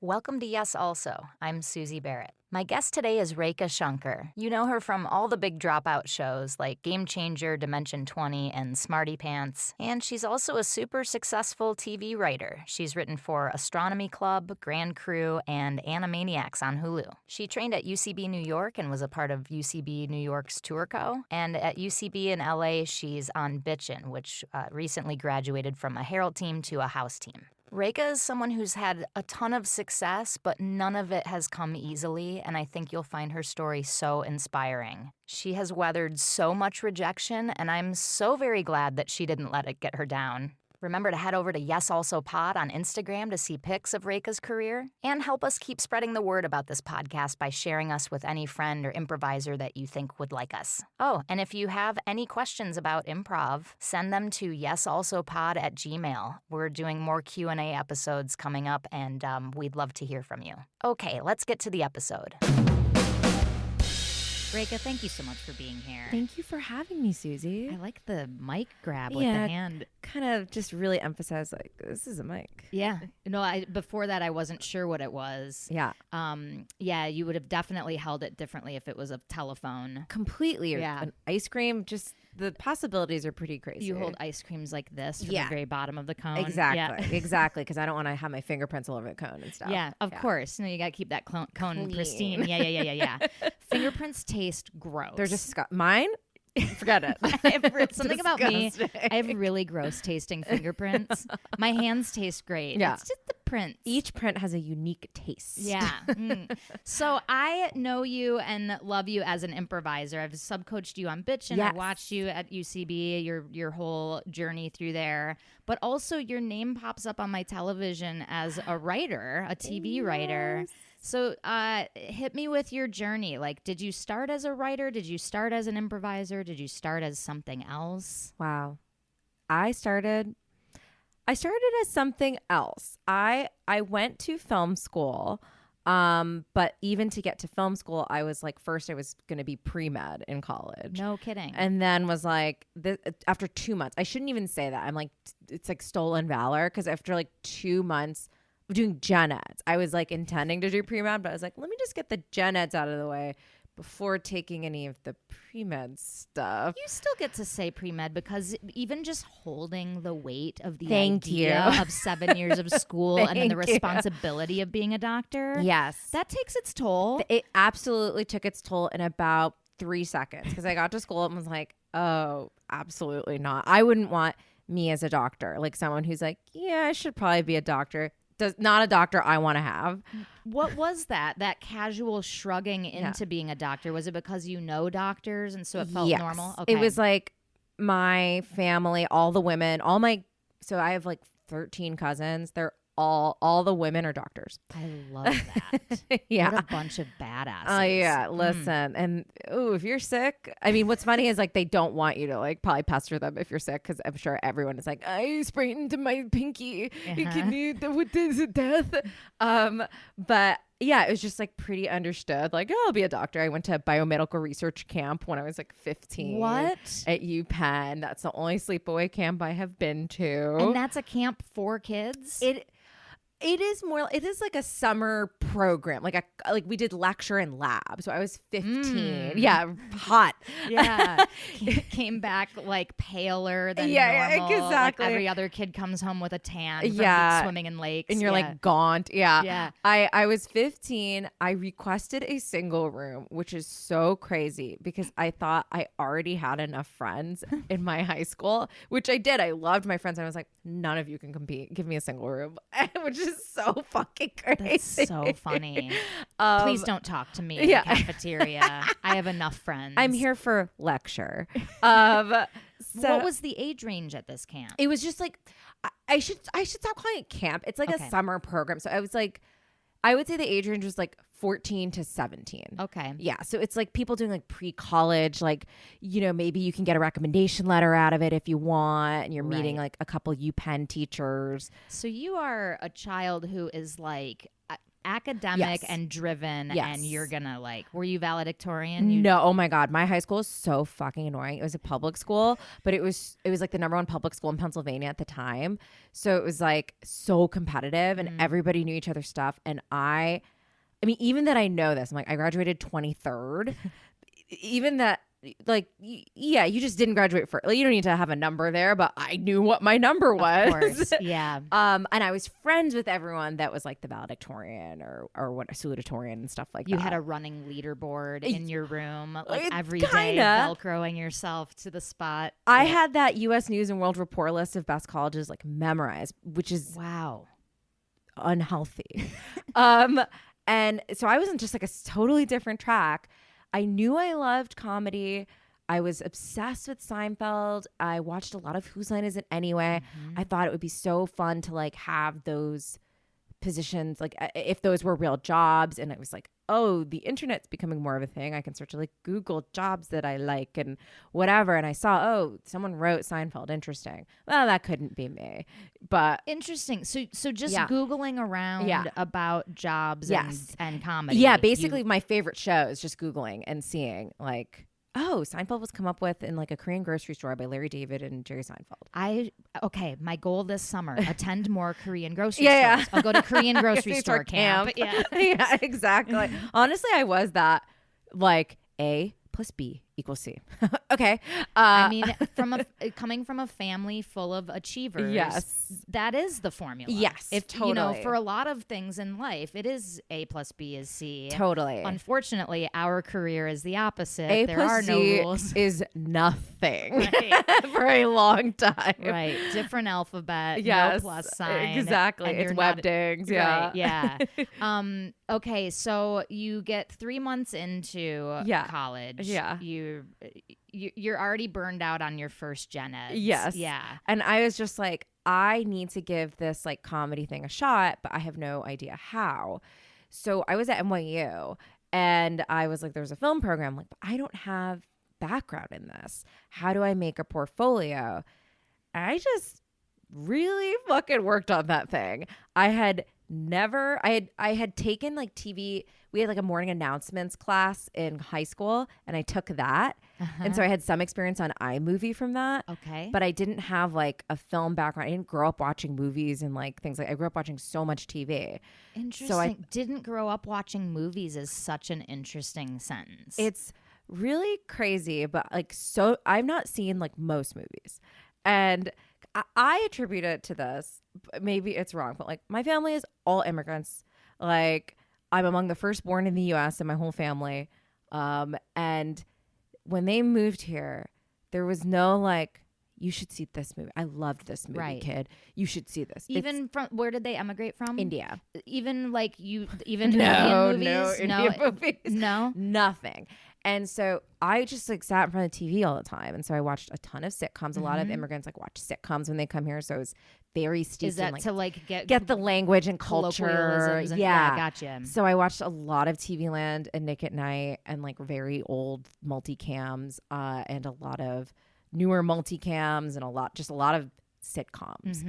Welcome to Yes Also. I'm Susie Barrett. My guest today is Rekha Shankar. You know her from all the big Dropout shows like Game Changer, Dimension 20, and Smarty Pants. And she's also a super successful TV writer. She's written for Astronomy Club, Grand Crew, and Animaniacs on Hulu. She trained at UCB New York and was a part of UCB New York's Tourco. And at UCB in LA, she's on Bitchin', which recently graduated from a Herald team to a house team. Rekha is someone who's had a ton of success, but none of it has come easily, and I think you'll find her story so inspiring. She has weathered so much rejection, and I'm so very glad that she didn't let it get her down. Remember to head over to Yes Also Pod on Instagram to see pics of Rekha's career, and help us keep spreading the word about this podcast by sharing us with any friend or improviser that you think would like us. Oh, and if you have any questions about improv, send them to yesalsopod@gmail. We're doing more Q&A episodes coming up, and we'd love to hear from you. Okay, let's get to the episode. Rekha, thank you so much for being here. Thank you for having me, Susie. I like the mic grab with the hand. Kind of just really emphasize like this is a mic. Yeah. No, before that I wasn't sure what it was. Yeah. Yeah, you would have definitely held it differently if it was a telephone. Completely. Or Yeah. an ice cream. Just the possibilities are pretty crazy. You hold ice creams like this from the very bottom of the cone. Exactly. Yeah. Exactly. Because I don't want to have my fingerprints all over the cone and stuff. Yeah, of course. You got to keep that cone pristine. Yeah. Fingerprints taste gross. They're just mine. Forget it. Something about me. I have really gross tasting fingerprints. My hands taste great. Yeah. It's just the prints. Each print has a unique taste. Yeah. So I know you and love you as an improviser. I've subcoached you on Bitchin'. Yes. I watched you at UCB, your whole journey through there. But also your name pops up on my television as a writer, a TV writer. So hit me with your journey. Like, did you start as a writer? Did you start as an improviser? Did you start as something else? Wow. I started as something else. I went to film school, but even to get to film school, I was like, first I was going to be pre-med in college. No kidding. And then was like, after 2 months, I shouldn't even say that. I'm like, it's like stolen valor, because after like 2 months of doing gen eds, I was like intending to do pre-med, but I was like, let me just get the gen eds out of the way before taking any of the pre-med stuff. You still get to say pre-med, because even just holding the weight of the Thank idea you. of 7 years of school and then the responsibility of being a doctor. Yes. That takes its toll. It absolutely took its toll in about 3 seconds, because I got to school and was like, oh, absolutely not. I wouldn't want me as a doctor, like someone who's like, yeah, I should probably be a doctor. Not a doctor I want to have. What was that casual shrugging into being a doctor? Was it because you know doctors and so it felt normal? Okay. It was like my family, all the women, so I have like 13 cousins. They're all the women are doctors. I love that. Yeah. What a bunch of badasses. Oh yeah. Listen. And if you're sick, I mean, what's funny is like they don't want you to like probably pester them if you're sick, because I'm sure everyone is like, I sprained my pinky. What is it, death? But yeah, it was just like pretty understood. Like, oh, I'll be a doctor. I went to biomedical research camp when I was like 15. What? At UPenn. That's the only sleepaway camp I have been to. And that's a camp for kids? It is like a summer program. Like we did lecture and lab. So I was 15. Yeah, hot. Yeah. Came back like paler than normal. Exactly. Like every other kid comes home with a tan from swimming in lakes. And you're like gaunt. Yeah. Yeah. I was 15. I requested a single room, which is so crazy because I thought I already had enough friends in my high school, which I did. I loved my friends. I was like, none of you can compete. Give me a single room, which is so fucking crazy. That's so funny. Please don't talk to me in the cafeteria. I have enough friends. I'm here for lecture. So what was the age range at this camp? It was just like, I should stop calling it camp. It's like a summer program. So I was like, I would say the age range was like 14 to 17. Okay. Yeah. So it's like people doing like pre-college, like, you know, maybe you can get a recommendation letter out of it if you want, and you're meeting like a couple UPenn teachers. So you are a child who is like, academic Yes. and driven, Yes. and you're gonna like. Were you valedictorian? No, oh my God. My high school is so fucking annoying. It was a public school, but it was like the number one public school in Pennsylvania at the time. So it was like so competitive and everybody knew each other's stuff. And I mean, even that I know this, I'm like, I graduated 23rd. Even that, like, yeah, you just didn't graduate first. Like, you don't need to have a number there, but I knew what my number was. Of course, yeah. And I was friends with everyone that was like the valedictorian or what, salutatorian and stuff like that. You had a running leaderboard in your room, like every day, kinda. Velcroing yourself to the spot. I had that U.S. News and World Report list of best colleges like memorized, which is wow, unhealthy. And so I was in just like a totally different track. I knew I loved comedy. I was obsessed with Seinfeld. I watched a lot of Whose Line Is It Anyway? I thought it would be so fun to like have those positions, like if those were real jobs. And it was like, oh, the internet's becoming more of a thing. I can start to like Google jobs that I like and whatever. And I saw, oh, someone wrote Seinfeld. Interesting. Well, that couldn't be me, but interesting. So just Googling around about jobs and comedy. Yeah, basically my favorite show is just Googling and seeing like, oh, Seinfeld was come up with in like a Korean grocery store by Larry David and Jerry Seinfeld. Okay, my goal this summer, attend more Korean grocery stores. I'll go to Korean grocery store camp. Yeah. Yeah, exactly. Honestly, I was that like A plus B equals C. Okay. I mean, coming from a family full of achievers, yes, that is the formula. Yes, if totally. you know, for a lot of things in life, it is A plus B is C. Totally. Unfortunately, our career is the opposite. A there plus are no C rules. is nothing for a long time. Right. Different alphabet. Yes. No plus sign. Exactly. It's webdings. Yeah. Right, yeah. Okay. So you get 3 months into college. Yeah. You're already burned out on your first gen eds. Yes. Yeah. And I was just like, I need to give this like comedy thing a shot, but I have no idea how. So I was at NYU and I was like, there's a film program. Like, but I don't have background in this. How do I make a portfolio? And I just really fucking worked on that thing. I had taken like TV. We had like a morning announcements class in high school and I took that. And so I had some experience on iMovie from that. Okay. But I didn't have like a film background. I didn't grow up watching movies and like things like I grew up watching so much TV. Interesting. So I didn't grow up watching movies is such an interesting sentence. It's really crazy, but like, so I've not seen like most movies. And I attribute it to this. Maybe it's wrong, but like my family is all immigrants. Like I'm among the firstborn in the U.S. in my whole family. And when they moved here, there was no like, you should see this movie. I loved this movie, kid. You should see this. Even from where did they emigrate from? India. Even like no, Indian movies? Indian movies. No, nothing. And so I just like sat in front of the TV all the time. And so I watched a ton of sitcoms. A lot of immigrants like watch sitcoms when they come here. So it was very steeped is that in like, to like get the language and culture. And, yeah, gotcha. So I watched a lot of TV Land and Nick at Night and like very old multicams and a lot of newer multicams and a lot of sitcoms.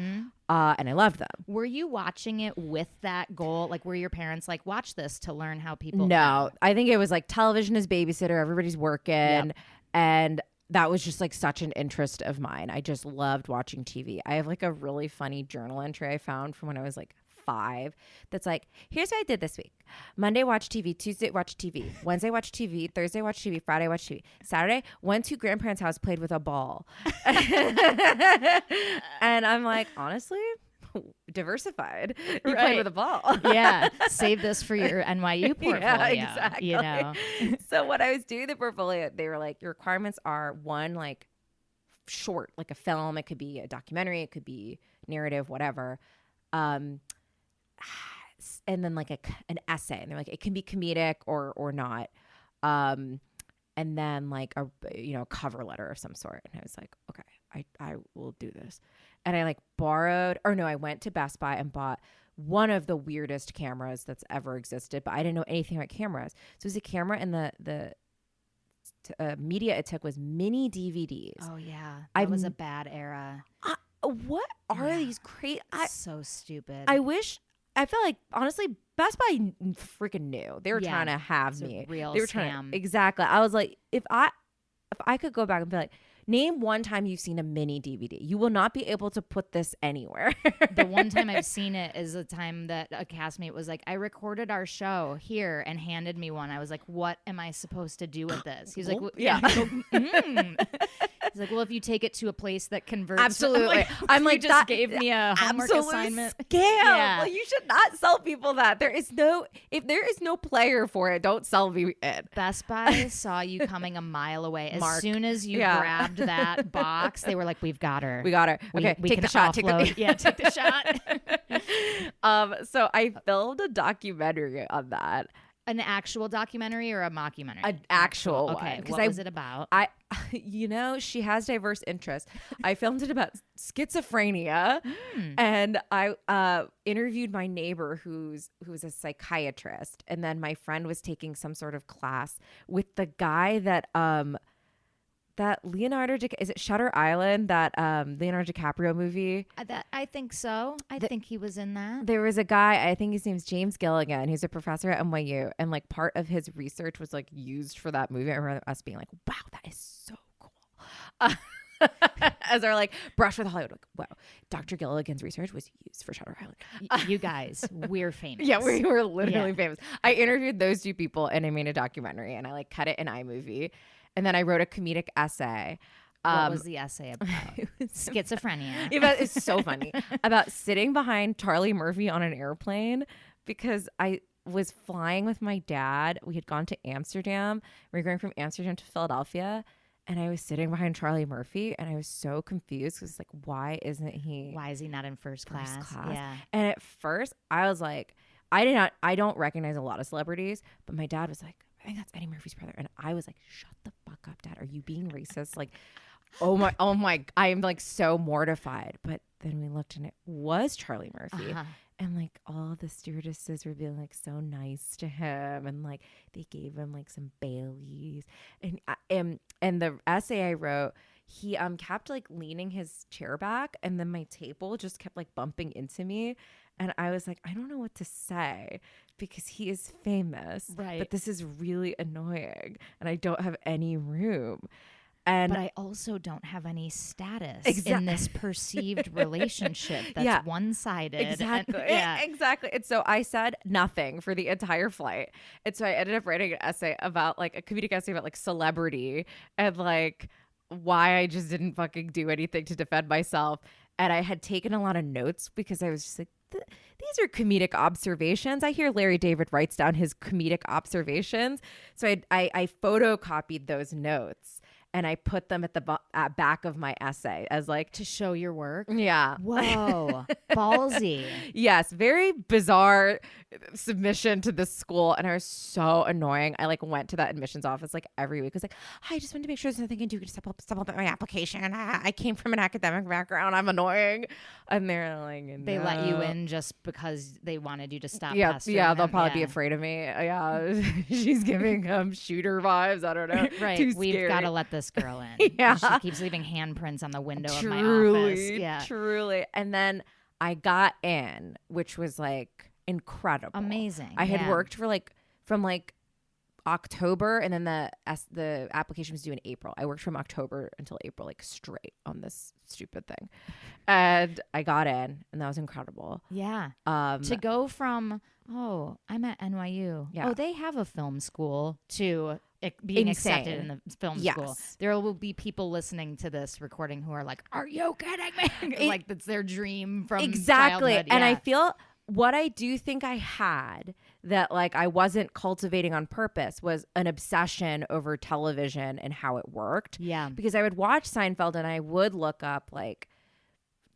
And I loved them. Were you watching it with that goal? Like, were your parents like, watch this to learn how people? No, I think it was like television as babysitter. Everybody's working. And that was just like such an interest of mine. I just loved watching TV. I have like a really funny journal entry I found from when I was like 5 that's like, here's what I did this week. Monday, watch TV. Tuesday, watch TV. Wednesday, watch TV. Thursday, watch TV. Friday, watch TV. Saturday, went to grandparents' house, played with a ball. And I'm like, honestly, diversified. You played with a ball. Yeah. Save this for your NYU portfolio. Yeah, exactly. You know? So when I was doing the portfolio, they were like, your requirements are one, like short, like a film. It could be a documentary. It could be narrative, whatever. And then like an essay, and they're like, it can be comedic or not. And then like a cover letter of some sort. And I was like, okay, I will do this. And I like I went to Best Buy and bought one of the weirdest cameras that's ever existed, but I didn't know anything about cameras. So it was a camera, and the media it took was mini DVDs. Oh yeah, that was a bad era. What are these crazy? So stupid. I feel like honestly Best Buy freaking knew. They were Yeah, trying to have it's a me. real They were scam. trying to, exactly. I was like, if I could go back and be like, name one time you've seen a mini DVD. You will not be able to put this anywhere. The one time I've seen it is the time that a castmate was like, I recorded our show here and handed me one. I was like, what am I supposed to do with this? He's like, yeah. He's like, well, if you take it to a place that converts. Absolutely. I'm you like, just that gave me a homework absolute assignment. Scam. Yeah. Well, you should not sell people that. If there is no player for it, don't sell me it. Best Buy saw you coming a mile away. As soon as you Yeah. grabbed that box, they were like, we've got her. We got her. Okay, we take can the shot. offload. Yeah, take the shot. So I filmed a documentary on that. An actual documentary or a mockumentary? An actual one. Okay, what was it about? She has diverse interests. I filmed it about schizophrenia, and I interviewed my neighbor who's a psychiatrist, and then my friend was taking some sort of class with the guy that is it Shutter Island, that Leonardo DiCaprio movie? I think so. I think he was in that. There was a guy, I think his name's James Gilligan, who's a professor at NYU, and like part of his research was like used for that movie. I remember us being like, wow, that is so cool. As our like brush with Hollywood, like, wow, Dr. Gilligan's research was used for Shutter Island. You guys, we're famous. Yeah, we were literally famous. I interviewed those two people and I made a documentary and I like cut it in iMovie. And then I wrote a comedic essay. What was the essay about? Schizophrenia. It's so funny. About sitting behind Charlie Murphy on an airplane because I was flying with my dad. We had gone to Amsterdam. We were going from Amsterdam to Philadelphia. And I was sitting behind Charlie Murphy and I was so confused because like, why is he not in first class? Yeah. And at first I was like, I don't recognize a lot of celebrities, but my dad was like, I think that's Eddie Murphy's brother. And I was like, shut the fuck up, Dad. Are you being racist? Like, oh my, I am like so mortified. But then we looked and it was Charlie Murphy. And like all the stewardesses were being like so nice to him. And like they gave him like some Baileys. And the essay I wrote, he kept like leaning his chair back. And then my table just kept like bumping into me. And I was like, I don't know what to say because he is famous. Right. But this is really annoying and I don't have any room. But I also don't have any status in this perceived relationship that's one-sided. Exactly. Exactly. And so I said nothing for the entire flight. And so I ended up writing an essay about like a comedic essay about like celebrity and like why I just didn't fucking do anything to defend myself. And I had taken a lot of notes because I was just like, these are comedic observations. I hear Larry David writes down his comedic observations. So I photocopied those notes and I put them at the back of my essay as like to show your work. Yeah. Whoa. Ballsy. Yes. Very bizarre submission to this school. And I was so annoying. I like went to that admissions office like every week. I was like, I just wanted to make sure there's nothing I can do to supplement my application. I came from an academic background. I'm annoying. And they're like, no. They let you in just because they wanted you to stop. Yeah. They'll probably be afraid of me. Yeah. She's giving shooter vibes. I don't know. Right. We've got to let this girl in. Yeah. She keeps leaving handprints on the window of my office. Yeah. Truly. And then I got in, which was like incredible. Amazing. I had worked for like from like October and then the application was due in April. I worked from October until April, like straight on this stupid thing. And I got in and that was incredible. Yeah. To go from, I'm at NYU. Yeah. Oh, they have a film school to being accepted in the film school. There will be people listening to this recording who are like, are you kidding me? Like that's their dream from childhood. And I feel what I do think I had that like I wasn't cultivating on purpose was an obsession over television and how it worked. Yeah. Because I would watch Seinfeld and I would look up like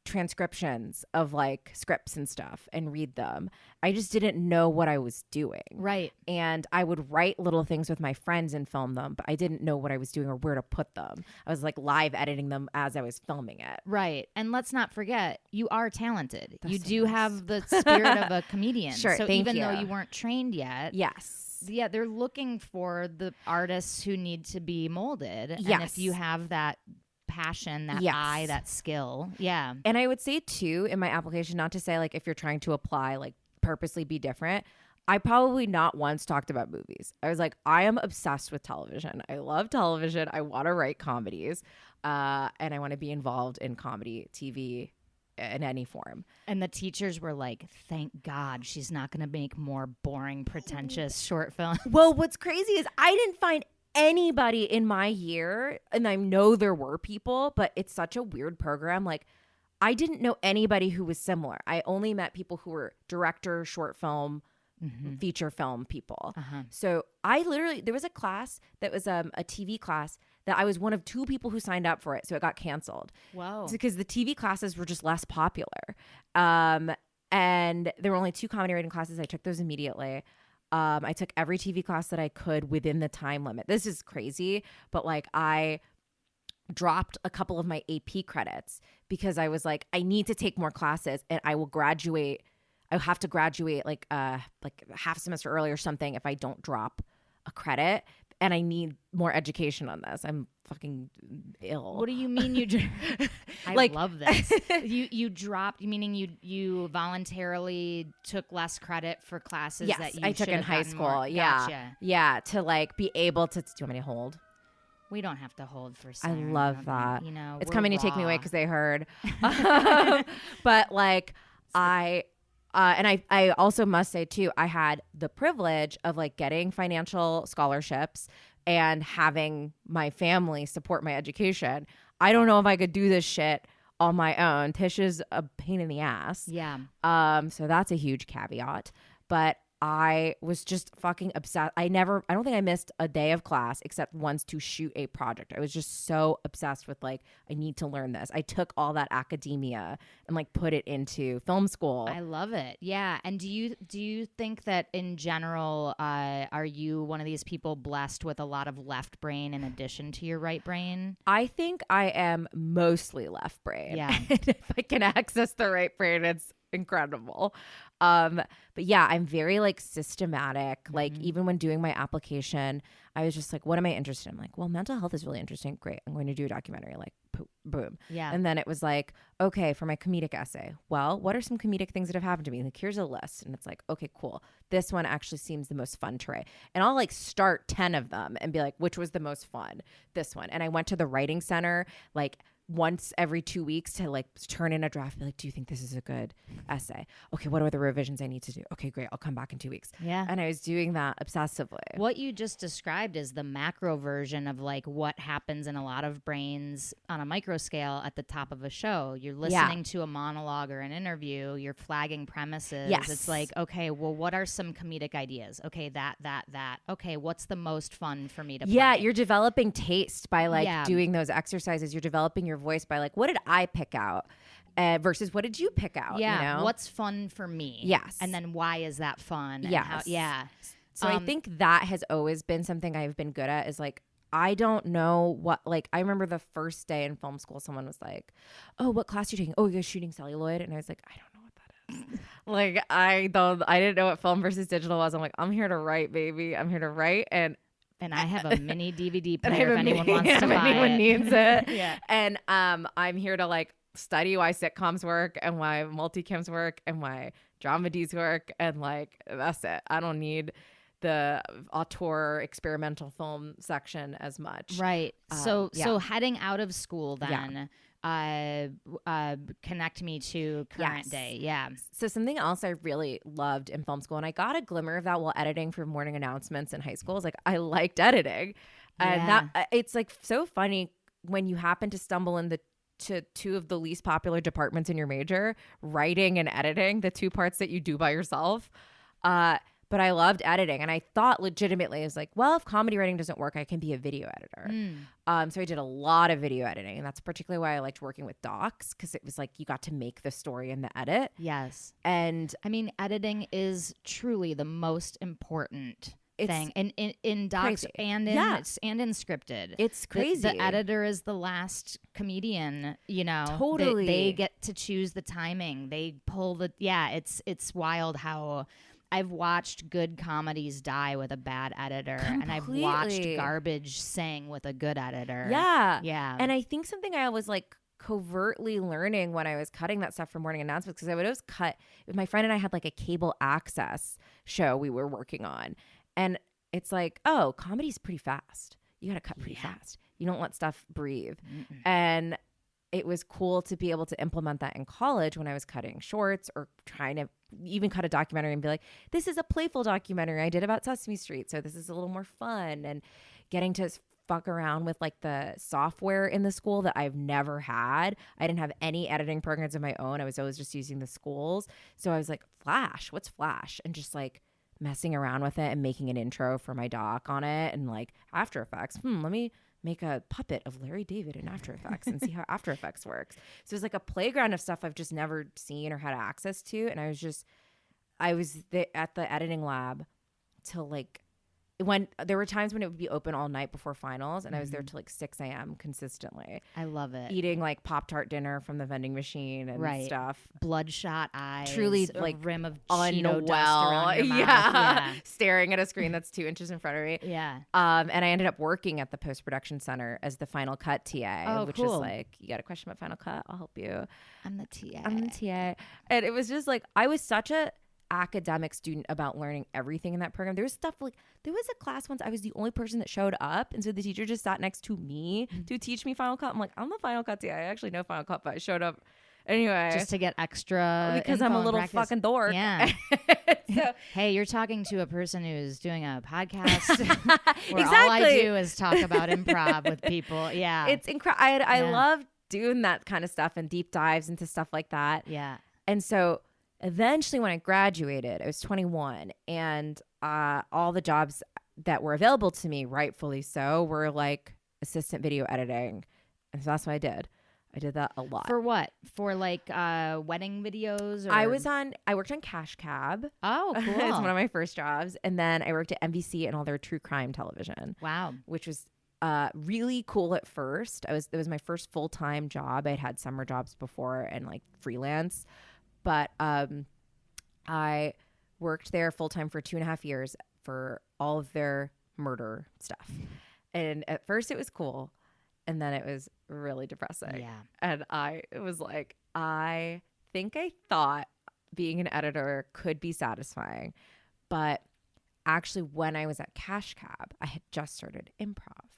transcriptions of like scripts and stuff and read them. I just didn't know what I was doing. Right. And I would write little things with my friends and film them, but I didn't know what I was doing or where to put them. I was like live editing them as I was filming it. Right. And let's not forget, you are talented. That's you so do nice. have the spirit of a comedian. Sure. So Thank even you. though you weren't trained yet. Yes. Yeah, they're looking for the artists who need to be molded. Yes. And if you have that passion, that eye, that skill. Yeah. And I would say too in my application, not to say like if you're trying to apply, like purposely be different. I probably not once talked about movies. I was like, I am obsessed with television. I love television. I want to write comedies, and I want to be involved in comedy, TV, in any form. And the teachers were like, thank God she's not going to make more boring, pretentious short films. Well, what's crazy is I didn't find anybody in my year, and I know there were people, but it's such a weird program. Like, I didn't know anybody who was similar. I only met people who were director, short film, feature film people. So I literally, there was a class that was a TV class that I was one of 2 people who signed up for it. So it got canceled. Wow. It's because the TV classes were just less popular. And there were only 2 comedy writing classes. I took those immediately. I took every TV class that I could within the time limit. This is crazy, but like I dropped a couple of my AP credits because I was like, I need to take more classes and I will graduate. I have to graduate like half a semester early or something if I don't drop a credit, and I need more education on this. I'm fucking ill. What do you mean you I love this. You dropped, meaning you voluntarily took less credit for classes that you I took in high school. Yeah. Gotcha. Yeah, to like be able to. Do you want me to hold? We don't have to hold for I Saturn, love that. You know, it's we're coming to take me away because they heard. But like and I also must say too, I had the privilege of like getting financial scholarships and having my family support my education. I don't know if I could do this shit on my own. Tish is a pain in the ass. Yeah. So that's a huge caveat. But I was just fucking obsessed. I don't think I missed a day of class except once to shoot a project. I was just so obsessed with like, I need to learn this. I took all that academia and like put it into film school. I love it. Yeah. And do you think that in general, are you one of these people blessed with a lot of left brain in addition to your right brain? I think I am mostly left brain. Yeah. And if I can access the right brain, it's incredible. But yeah, I'm very like systematic. Like even when doing my application, I was just like, what am I interested in? I'm like, well, mental health is really interesting. Great. I'm going to do a documentary. Like boom. Yeah. And then it was like, okay, for my comedic essay, well, what are some comedic things that have happened to me? Like, here's a list. And it's like, okay, cool. This one actually seems the most fun to write. And I'll like start 10 of them and be like, which was the most fun? This one. And I went to the writing center, like once every 2 weeks to like turn in a draft, be like, do you think this is a good essay? Okay, what are the revisions I need to do? Okay, great. I'll come back in 2 weeks. Yeah. And I was doing that obsessively. What you just described is the macro version of like what happens in a lot of brains on a micro scale at the top of a show. You're listening to a monologue or an interview, you're flagging premises. Yes. It's like, okay, well, what are some comedic ideas? Okay, that. Okay, what's the most fun for me to play? Yeah, you're developing taste by like doing those exercises. You're developing your voice by like, what did I pick out versus what did you pick out? Yeah, you know? what's fun for me? Yes. And then why is that fun? And Yes. So I think that has always been something I've been good at is like, I don't know what, like, I remember the first day in film school, someone was like, oh, what class are you taking? Oh, you're shooting celluloid. And I was like, I don't know what that is. Like, I didn't know what film versus digital was. I'm like, I'm here to write, baby. I'm here to write. And I have a mini DVD player if anyone wants to buy it. Anyone needs it. Yeah. And I'm here to like study why sitcoms work and why multicams work and why dramedies work. And like, that's it. I don't need the auteur experimental film section as much. Right. So heading out of school then, connect me to current day. Yeah. So something else I really loved in film school, and I got a glimmer of that while editing for morning announcements in high school, is like I liked editing. And that it's like so funny when you happen to stumble in to 2 of the least popular departments in your major, writing and editing, the 2 parts that you do by yourself. But I loved editing, and I thought legitimately, I was like, well, if comedy writing doesn't work, I can be a video editor. So I did a lot of video editing, and that's particularly why I liked working with docs, because it was like you got to make the story in the edit. Yes. And I mean, editing is truly the most important thing in docs and in scripted. It's crazy. The editor is the last comedian, you know. Totally. They get to choose the timing. They pull it's wild how I've watched good comedies die with a bad editor. Completely. And I've watched garbage sing with a good editor. Yeah. Yeah. And I think something I always like covertly learning when I was cutting that stuff for morning announcements, because I would always cut. My friend and I had like a cable access show we were working on, and it's like, oh, comedy's pretty fast. You got to cut pretty fast. You don't let stuff breathe. And it was cool to be able to implement that in college when I was cutting shorts or trying to even cut a documentary and be like, this is a playful documentary I did about Sesame Street, so this is a little more fun. And getting to fuck around with like the software in the school that I've never had. I didn't have any editing programs of my own. I was always just using the school's. So I was like, Flash, what's Flash? And just like messing around with it and making an intro for my doc on it, and like After Effects. Let me make a puppet of Larry David in After Effects and see how After Effects works. So it was like a playground of stuff I've just never seen or had access to. And I was at the editing lab till like, when there were times when it would be open all night before finals, and I was there till like 6 a.m. consistently. I love it. Eating like Pop-Tart dinner from the vending machine and stuff. Bloodshot eyes. Truly a like rim of Cheeto dust around your mouth. Yeah. Staring at a screen that's 2 inches in front of me. Yeah. And I ended up working at the post-production center as the Final Cut TA, which is like, you got a question about Final Cut? I'll help you. I'm the TA. And it was just like, I was such a academic student about learning everything in that program. There was stuff like, there was a class once I was the only person that showed up, and so the teacher just sat next to me to teach me Final Cut. I'm like, I'm the Final Cut TA. I actually know Final Cut, but I showed up anyway just to get extra because I'm a little fucking dork. Yeah. So, hey, you're talking to a person who's doing a podcast where exactly. all I do is talk about improv with people. Yeah. It's incredible. I love doing that kind of stuff and deep dives into stuff like that. Yeah. And so eventually when I graduated, I was 21, and all the jobs that were available to me, rightfully so, were like assistant video editing. And so that's what I did. I did that a lot. For what? For like wedding videos? Or? I worked on Cash Cab. Oh, cool. It's one of my first jobs. And then I worked at NBC and all their true crime television. Wow. Which was really cool at first. It was my first full-time job. I'd had summer jobs before and like freelance. But I worked there full-time for 2.5 years for all of their murder stuff. And at first it was cool. And then it was really depressing. Yeah. And it was like, I think I thought being an editor could be satisfying. But actually, when I was at Cash Cab, I had just started improv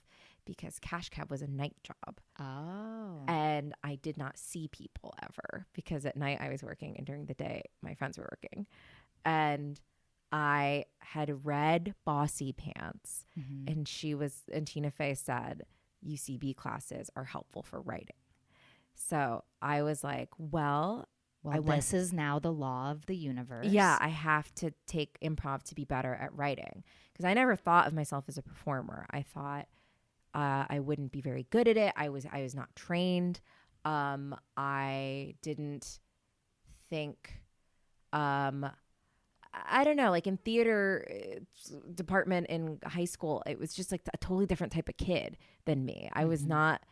because Cash Cab was a night job. Oh. And I did not see people ever because at night I was working and during the day my friends were working. And I had read Bossy Pants, and Tina Fey said, UCB classes are helpful for writing. So I was like, well, this is now the law of the universe. Yeah, I have to take improv to be better at writing, because I never thought of myself as a performer. I thought I wouldn't be very good at it. I was not trained. I didn't think, I don't know, like in theater department in high school, it was just like a totally different type of kid than me. I was not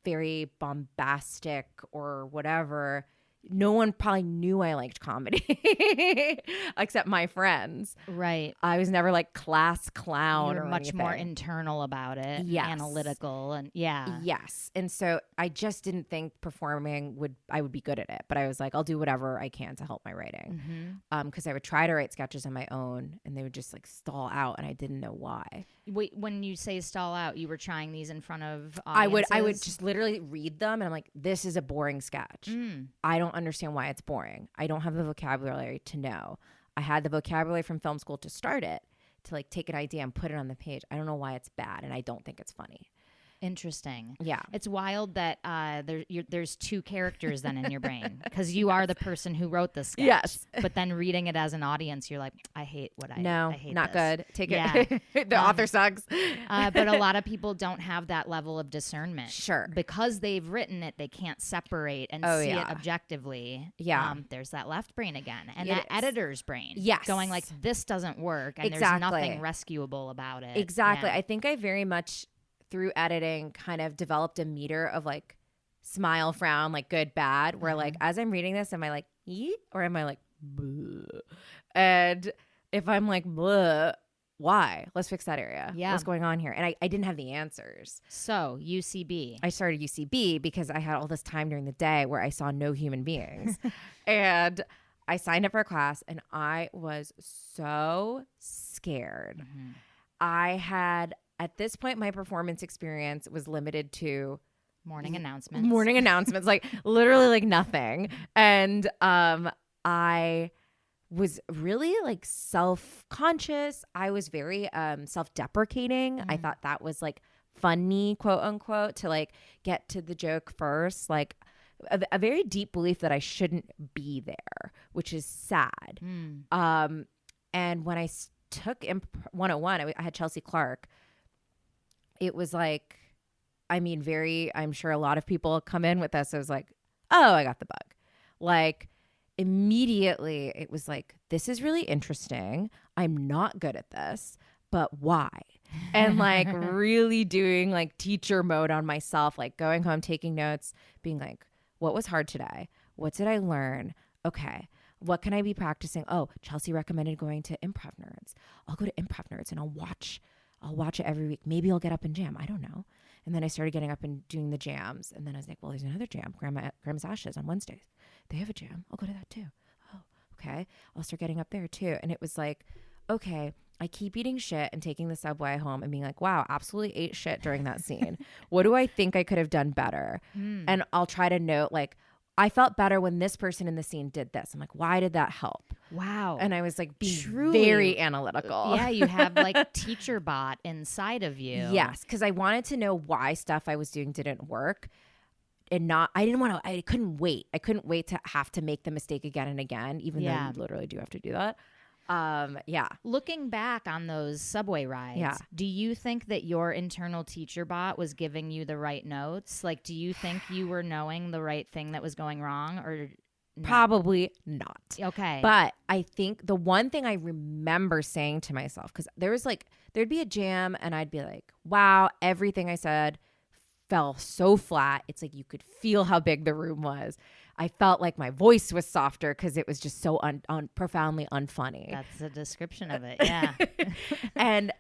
very bombastic or whatever. No one probably knew I liked comedy except my friends. Right. I was never like class clown. You're or much anything. more internal about it. Yes. Analytical and Yes. And so I just didn't think performing I would be good at it. But I was like, I'll do whatever I can to help my writing. Because I would try to write sketches on my own and they would just like stall out and I didn't know why. Wait, when you say stall out, you were trying these in front of audiences? I would just literally read them and I'm like, this is a boring sketch. I don't understand why it's boring. I don't have the vocabulary to know. I had the vocabulary from film school to start it, to like take an idea and put it on the page. I don't know why it's bad and I don't think it's funny. Interesting. Yeah. It's wild that there's two characters then in your brain, because you are the person who wrote the sketch. Yes. But then reading it as an audience, you're like, I hate No, I hate not this. good. Take it. The author sucks. But a lot of people don't have that level of discernment. Sure. Because they've written it, they can't separate and see it objectively. Yeah. There's that left brain again. And It that is. editor's brain. Yes. Going like, this doesn't work. And there's nothing rescuable about it. Exactly. Yeah. I think I very much, through editing, kind of developed a meter of like smile, frown, like good, bad, where like as I'm reading this, am I like, eat? Or am I like, bleh? And if I'm like, bleh, why? Let's fix that area. Yeah. What's going on here? And I didn't have the answers. So UCB. I started UCB because I had all this time during the day where I saw no human beings. And I signed up for a class and I was so scared. Mm-hmm. I had, at this point, my performance experience was limited to Morning announcements, like literally like nothing. And I was really like self-conscious. I was very self-deprecating. I thought that was like funny, quote unquote, to like get to the joke first. Like a very deep belief that I shouldn't be there, which is sad. And when I took Imp 101, I had Chelsea Clark. It was like, I mean, I'm sure a lot of people come in with this. I was like, oh, I got the bug. Like immediately it was like, this is really interesting. I'm not good at this, but why? And like really doing like teacher mode on myself, like going home, taking notes, being like, what was hard today? What did I learn? Okay. What can I be practicing? Oh, Chelsea recommended going to Improv Nerds. I'll go to Improv Nerds and I'll watch it every week. Maybe I'll get up and jam. I don't know. And then I started getting up and doing the jams. And then I was like, well, there's another jam, Grandma's Ashes on Wednesdays. They have a jam. I'll go to that too. Oh, okay. I'll start getting up there too. And it was like, okay, I keep eating shit and taking the subway home and being like, wow, absolutely ate shit during that scene. What do I think I could have done better? And I'll try to note like, I felt better when this person in the scene did this. I'm like, why did that help? Wow. And I was like, being Truly, very analytical. Yeah, you have like teacher bot inside of you. Yes, because I wanted to know why stuff I was doing didn't work. And I couldn't wait. I couldn't wait to have to make the mistake again and again, even though you literally do have to do that. Looking back on those subway rides, do you think that your internal teacher bot was giving you the right notes? Like, do you think you were knowing the right thing that was going wrong or no? Probably not. Okay. But I think the one thing I remember saying to myself, because there'd be a jam and I'd be like, wow, everything I said fell so flat. It's like you could feel how big the room was. I felt like my voice was softer because it was just so profoundly unfunny. That's a description of it. Yeah. And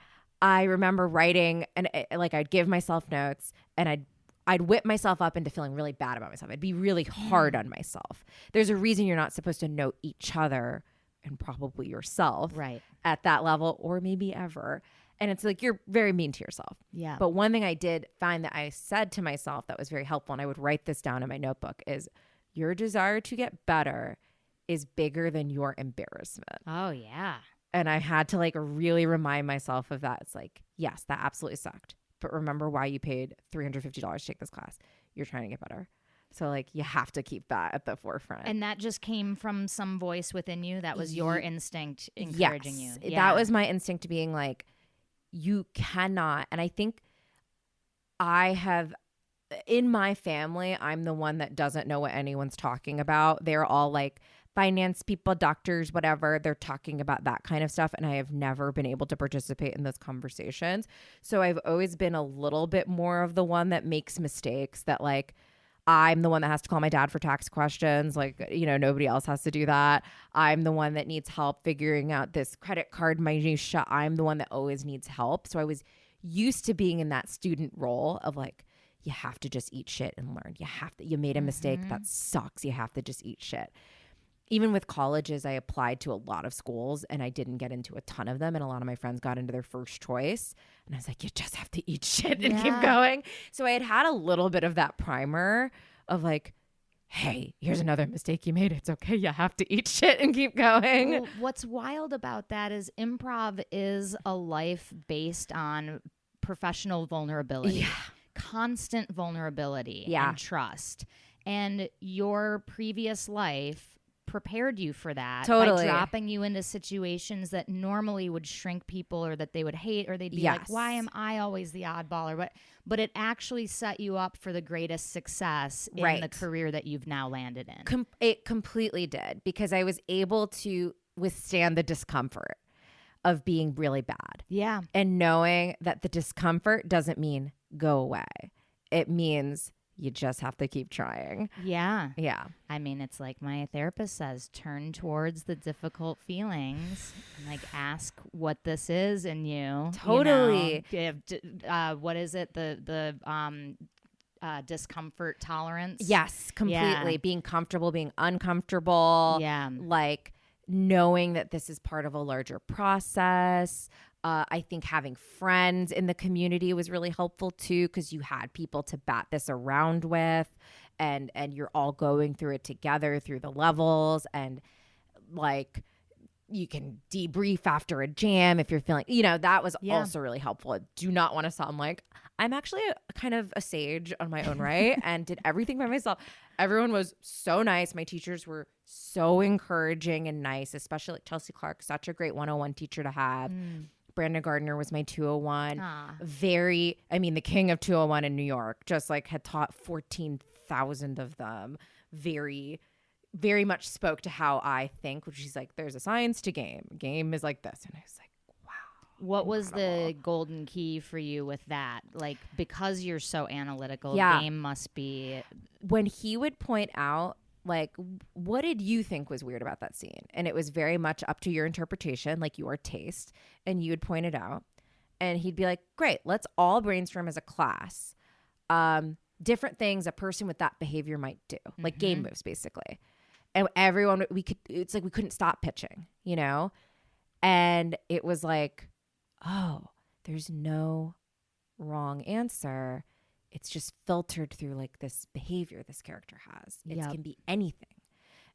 I remember writing and like I'd give myself notes and I'd whip myself up into feeling really bad about myself. I'd be really hard on myself. There's a reason you're not supposed to note each other and probably yourself at that level or maybe ever. And it's like you're very mean to yourself. Yeah. But one thing I did find that I said to myself that was very helpful, and I would write this down in my notebook, is your desire to get better is bigger than your embarrassment. Oh, yeah. And I had to like really remind myself of that. It's like, yes, that absolutely sucked. But remember why you paid $350 to take this class. You're trying to get better. So like you have to keep that at the forefront. And that just came from some voice within you. That was your instinct encouraging you. Yeah. That was my instinct to being like, you cannot. And I think I have, in my family, I'm the one that doesn't know what anyone's talking about. They're all like finance people, doctors, whatever. They're talking about that kind of stuff. And I have never been able to participate in those conversations. So I've always been a little bit more of the one that makes mistakes, that like, I'm the one that has to call my dad for tax questions. Like, you know, nobody else has to do that. I'm the one that needs help figuring out this credit card minutia. I'm the one that always needs help. So I was used to being in that student role of like, you have to just eat shit and learn. You made a mistake. That sucks. You have to just eat shit. Even with colleges, I applied to a lot of schools and I didn't get into a ton of them. And a lot of my friends got into their first choice. And I was like, you just have to eat shit and keep going. So I had a little bit of that primer of like, hey, here's another mistake you made. It's okay. You have to eat shit and keep going. Well, what's wild about that is improv is a life based on professional vulnerability, constant vulnerability and trust. And your previous life prepared you for that by dropping you into situations that normally would shrink people or that they would hate, or they'd be like, why am I always the oddball? Or but it actually set you up for the greatest success in the career that you've now landed in. It completely did, because I was able to withstand the discomfort of being really bad. Yeah. And knowing that the discomfort doesn't mean go away. It means You just have to keep trying. Yeah. Yeah. I mean, it's like my therapist says, turn towards the difficult feelings. Like, ask what this is in you. Totally. What is it? The discomfort tolerance. Yes, completely. Yeah. Being comfortable, being uncomfortable. Yeah. Like knowing that this is part of a larger process. I think having friends in the community was really helpful too, because you had people to bat this around with, and you're all going through it together through the levels, and like you can debrief after a jam if you're feeling, that was also really helpful. I do not want to sound like I'm actually kind of a sage on my own right and did everything by myself. Everyone was so nice. My teachers were so encouraging and nice, especially like Chelsea Clark, such a great 101 teacher to have. Brandon Gardner was my 201. The king of 201 in New York, just like had taught 14,000 of them. Very, very much spoke to how I think, which is like, there's a science to game. Game is like this. And I was like, wow. What was the golden key for you with that? Like, because you're so analytical, game must be. When he would point out, like, what did you think was weird about that scene? And it was very much up to your interpretation, like your taste, and you would point it out. And he'd be like, great, let's all brainstorm as a class. Different things a person with that behavior might do, like game moves, basically. And everyone, it's like we couldn't stop pitching, And it was like, oh, there's no wrong answer. It's just filtered through like this behavior this character has. It can be anything.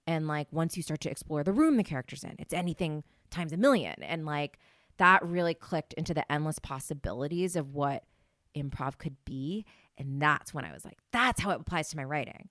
And like once you start to explore the room the character's in, it's anything times a million. And like that really clicked into the endless possibilities of what improv could be. And that's when I was like, that's how it applies to my writing.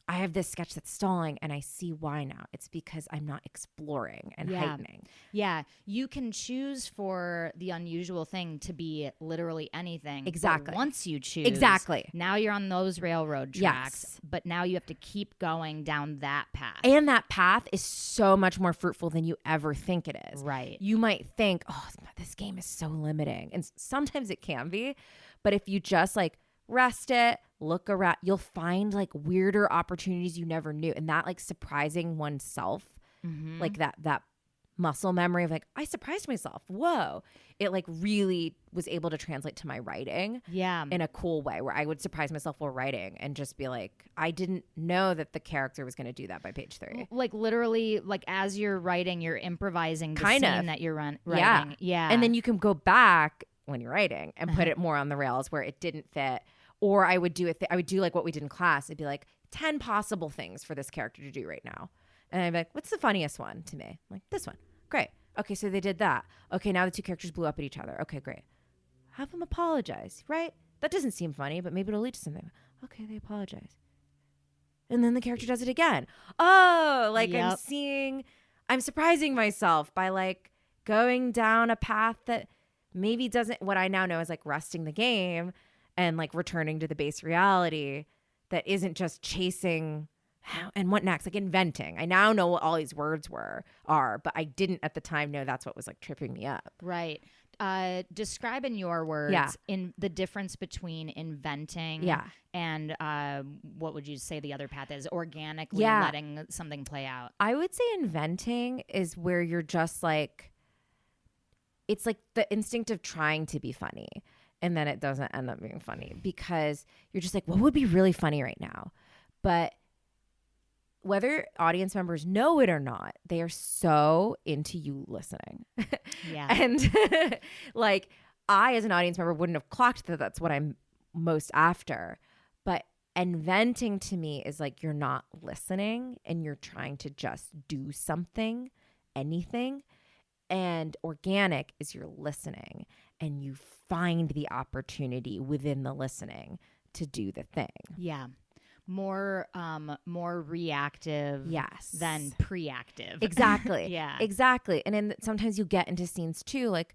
I have this sketch that's stalling and I see why now. It's because I'm not exploring and heightening. Yeah. You can choose for the unusual thing to be literally anything. Exactly. But once you choose. Exactly. Now you're on those railroad tracks. Yes. But now you have to keep going down that path. And that path is so much more fruitful than you ever think it is. Right. You might think, oh, this game is so limiting. And sometimes it can be. But if you just like rest it, look around, you'll find like weirder opportunities you never knew. And that like surprising oneself, like that muscle memory of like, I surprised myself. Whoa. It like really was able to translate to my writing in a cool way where I would surprise myself while writing and just be like, I didn't know that the character was going to do that by page 3. Like literally, like as you're writing, you're improvising the scene that you're writing. Yeah. And then you can go back when you're writing and put it more on the rails where it didn't fit. Or I would do I would do like what we did in class. It'd be like 10 possible things for this character to do right now. And I'd be like, what's the funniest one to me? I'm like, this one. Great. Okay, so they did that. Okay, now the two characters blew up at each other. Okay, great. Have them apologize, right? That doesn't seem funny, but maybe it'll lead to something. Okay, they apologize. And then the character does it again. Oh, like I'm surprising myself by like going down a path that maybe doesn't, what I now know is like resting the game and like returning to the base reality that isn't just chasing and what next, like inventing. I now know what all these words are, but I didn't at the time know that's what was like tripping me up. Right. Describe in your words in the difference between inventing and what would you say the other path is? Organically letting something play out. I would say inventing is where you're just like, it's like the instinct of trying to be funny. And then it doesn't end up being funny because you're just like, what would be really funny right now? But whether audience members know it or not, they are so into you listening. Yeah. And like I, as an audience member, wouldn't have clocked that that's what I'm most after. But inventing to me is like you're not listening and you're trying to just do something, anything. And organic is you're listening and you find the opportunity within the listening to do the thing. Yeah. More reactive than preactive. Exactly. Yeah. Exactly. And then sometimes you get into scenes too, like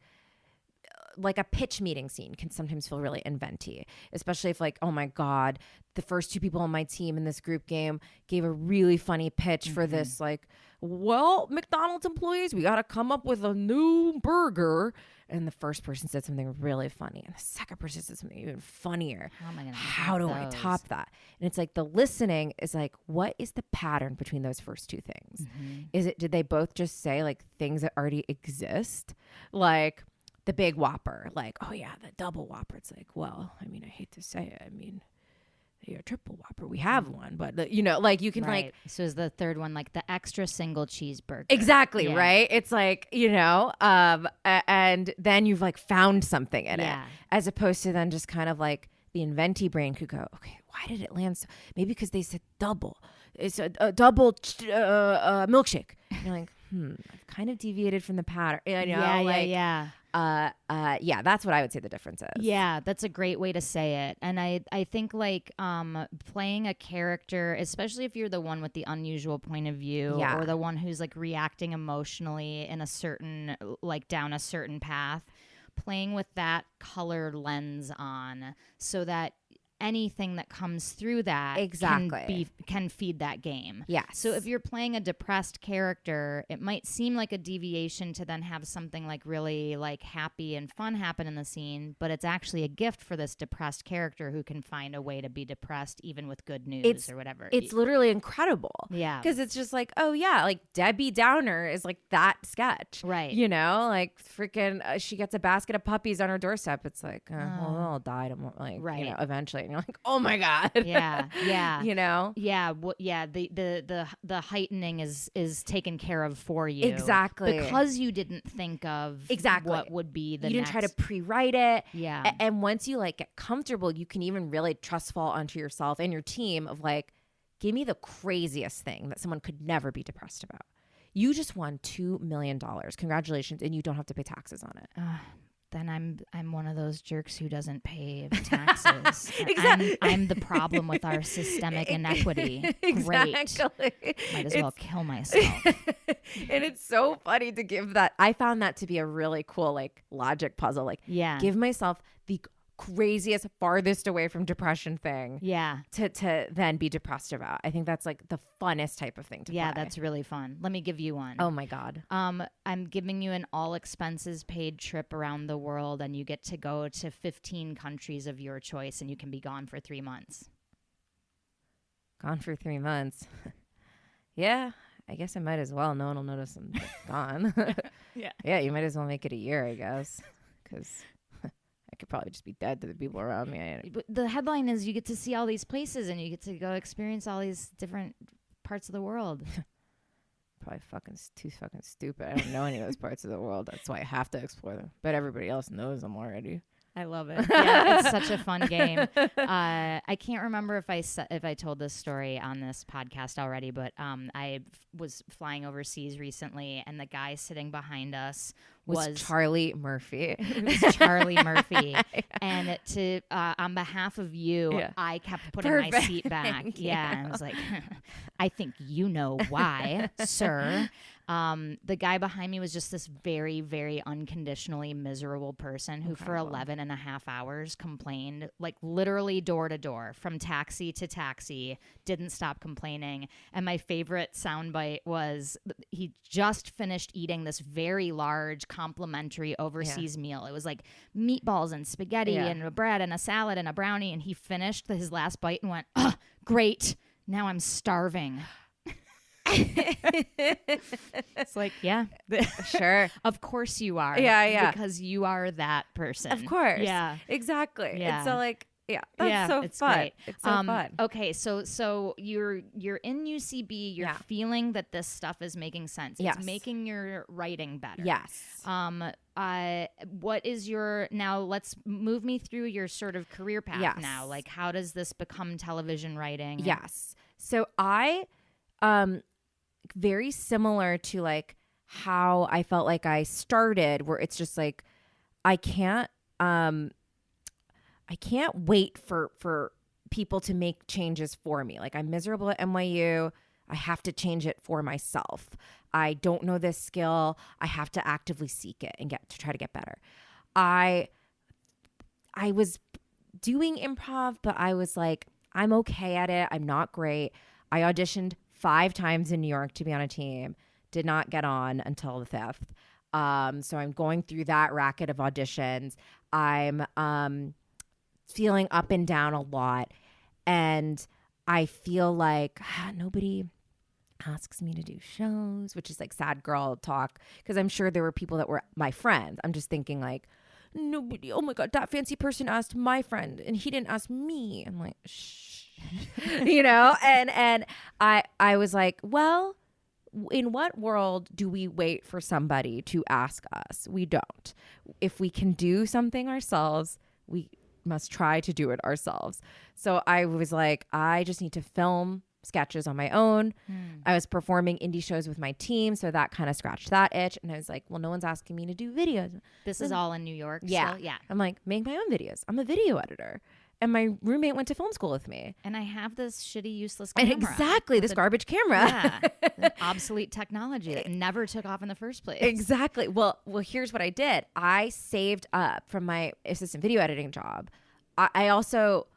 a pitch meeting scene can sometimes feel really inventy, especially if like, oh my God, the first two people on my team in this group game gave a really funny pitch for this like well, McDonald's employees, we got to come up with a new burger. And the first person said something really funny. And the second person said something even funnier. How am I gonna How do I top that? And it's like the listening is like, what is the pattern between those first two things? Did they both just say like things that already exist? Like the big Whopper, like, oh yeah, the double Whopper. It's like, well, I mean, I hate to say it. I mean, your triple Whopper, we have one, but you know, like you can like. So is the third one like the extra single cheeseburger? Exactly, right? It's like, you know, and then you've like found something in it, as opposed to then just kind of like the inventy brain could go, okay, why did it land so? Maybe because they said double. It's a double milkshake. And you're like, I've kind of deviated from the pattern. You know, yeah, that's what I would say the difference is. Yeah, that's a great way to say it. And I think like playing a character, especially if you're the one with the unusual point of view or the one who's like reacting emotionally in a certain, like down a certain path, playing with that color lens on so that anything that comes through that can feed that game. Yeah. So if you're playing a depressed character, it might seem like a deviation to then have something like really like happy and fun happen in the scene, but it's actually a gift for this depressed character who can find a way to be depressed even with good news or whatever. It's literally incredible. Yeah. Because it's just like, oh yeah, like Debbie Downer is like that sketch. Right. You know, like freaking she gets a basket of puppies on her doorstep. It's like, well, they'll all die. Like, you know, eventually. And you're like, oh my God. Yeah. You know? Yeah. The heightening is taken care of for you. Exactly. Because you didn't think of what would be the You didn't try to pre-write it. Yeah. And once you like get comfortable, you can even really trust fall onto yourself and your team of like, give me the craziest thing that someone could never be depressed about. You just won $2 million. Congratulations. And you don't have to pay taxes on it. Then I'm one of those jerks who doesn't pay taxes. Exactly. I'm the problem with our systemic inequity. Exactly. Great. Might as well kill myself. And it's so funny to give that. I found that to be a really cool like logic puzzle. Like, give myself the craziest, farthest away from depression thing. Yeah. To then be depressed about. I think that's like the funnest type of thing to play. Yeah, that's really fun. Let me give you one. Oh my God. I'm giving you an all expenses paid trip around the world, and you get to go to 15 countries of your choice, and you can be gone for 3 months. Gone for 3 months. Yeah, I guess I might as well. No one will notice I'm gone. Yeah, you might as well make it a year, I guess, because I could probably just be dead to the people around me. But the headline is you get to see all these places and you get to go experience all these different parts of the world. Probably too fucking stupid. I don't know any of those parts of the world. That's why I have to explore them. But everybody else knows them already. I love it. Yeah, it's such a fun game. I can't remember if I told this story on this podcast already, but I was flying overseas recently, and the guy sitting behind us was Charlie Murphy. It was Charlie Murphy. And on behalf of you, I kept putting my seat back. Yeah, I was like, I think you know why, sir. The guy behind me was just this very, very unconditionally miserable person who for 11 and a half hours complained, like literally door to door, from taxi to taxi, didn't stop complaining. And my favorite soundbite was he just finished eating this very large complimentary overseas meal. It was like meatballs and spaghetti and a bread and a salad and a brownie. And he finished his last bite and went, oh, great. Now I'm starving. It's like, yeah, sure. Of course you are. Yeah. Because you are that person. Of course. Yeah. Exactly. Yeah. And so like, that's so it's fun. Great. It's so fun. Okay, so you're in UCB. You're feeling that this stuff is making sense. It's making your writing better. Yes. What is your now? Let's move me through your sort of career path now. Like, how does this become television writing? Yes. So I, very similar to like how I felt like I started, where it's just like I can't wait for people to make changes for me. Like, I'm miserable at NYU. I have to change it for myself. I don't know this skill. I have to actively seek it and try to get better. I was doing improv, but I was like, I'm okay at it. I'm not great. I auditioned 5 times in New York to be on a team. did not get on until the 5th. So I'm going through that racket of auditions. I'm feeling up and down a lot. And I feel like nobody asks me to do shows, which is like sad girl talk. Because I'm sure there were people that were my friends. I'm just thinking like, nobody, oh my God, that fancy person asked my friend and he didn't ask me. I'm like, shh, and I was like, well, in what world do we wait for somebody to ask us? We don't. If we can do something ourselves, we must try to do it ourselves. So I was like, I just need to film sketches on my own. I was performing indie shows with my team, so that kind of scratched that itch. And I was like, well, no one's asking me to do videos. This is all in New York. Yeah. Still? Yeah. I'm like, make my own videos. I'm a video editor. And my roommate went to film school with me. And I have this shitty, useless camera. And exactly, this garbage camera. Yeah. Obsolete technology that never took off in the first place. Exactly. Well, here's what I did. I saved up from my assistant video editing job. I also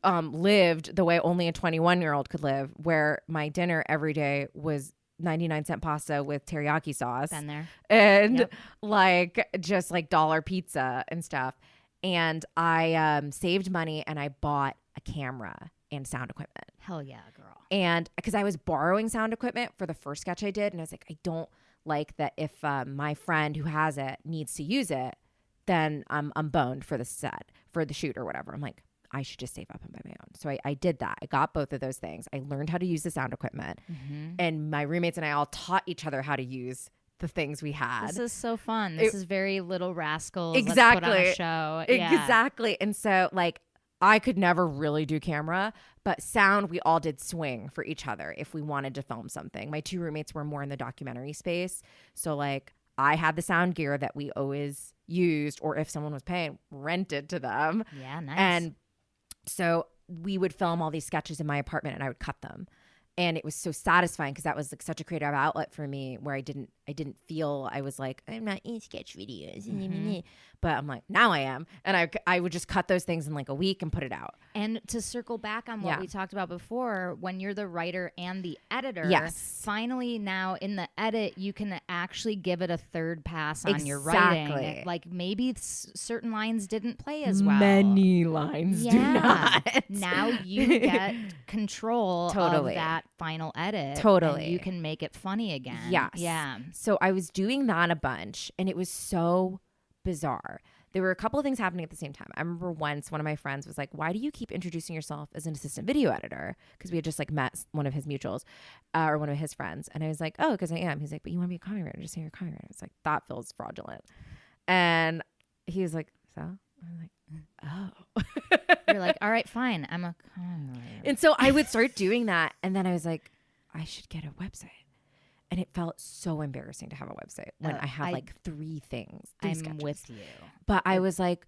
lived the way only a 21-year-old could live, where my dinner every day was 99-cent pasta with teriyaki sauce. Been there. And like just like dollar pizza and stuff. And I saved money and I bought a camera and sound equipment. Hell yeah, girl. And because I was borrowing sound equipment for the first sketch I did. And I was like, I don't like that if my friend who has it needs to use it, then I'm boned for the set, for the shoot or whatever. I'm like, I should just save up and buy my own. So I did that. I got both of those things. I learned how to use the sound equipment. And my roommates and I all taught each other how to use the things we had. This is so fun. This is very Little Rascals. Exactly. Let's put on a show. Yeah. Exactly. And so like I could never really do camera, but sound, we all did swing for each other if we wanted to film something. My two roommates were more in the documentary space. So like I had the sound gear that we always used, or if someone was paying, rented to them. Yeah, nice. And so we would film all these sketches in my apartment and I would cut them. And it was so satisfying because that was like such a creative outlet for me, where I didn't feel, I was like, I'm not in sketch videos. But I'm like, now I am. And I would just cut those things in like a week and put it out. And to circle back on what we talked about before, when you're the writer and the editor, finally now in the edit, you can actually give it a third pass on your writing. Like maybe certain lines didn't play as well. Many lines do not. Now you get control of that final edit. Totally. And you can make it funny again. Yes. Yeah. So I was doing that a bunch and it was so bizarre. There were a couple of things happening at the same time. I remember once one of my friends was like, why do you keep introducing yourself as an assistant video editor? Because we had just like met one of his mutuals or one of his friends. And I was like, oh, because I am. He's like, but you want to be a copywriter? Just say you're a copywriter. It's like, that feels fraudulent. And he was like, so? I'm like, oh. You're like, all right, fine. I'm a copywriter. And so I would start doing that. And then I was like, I should get a website. And it felt so embarrassing to have a website when I have like three things. I'm sketches. with you. But I was like,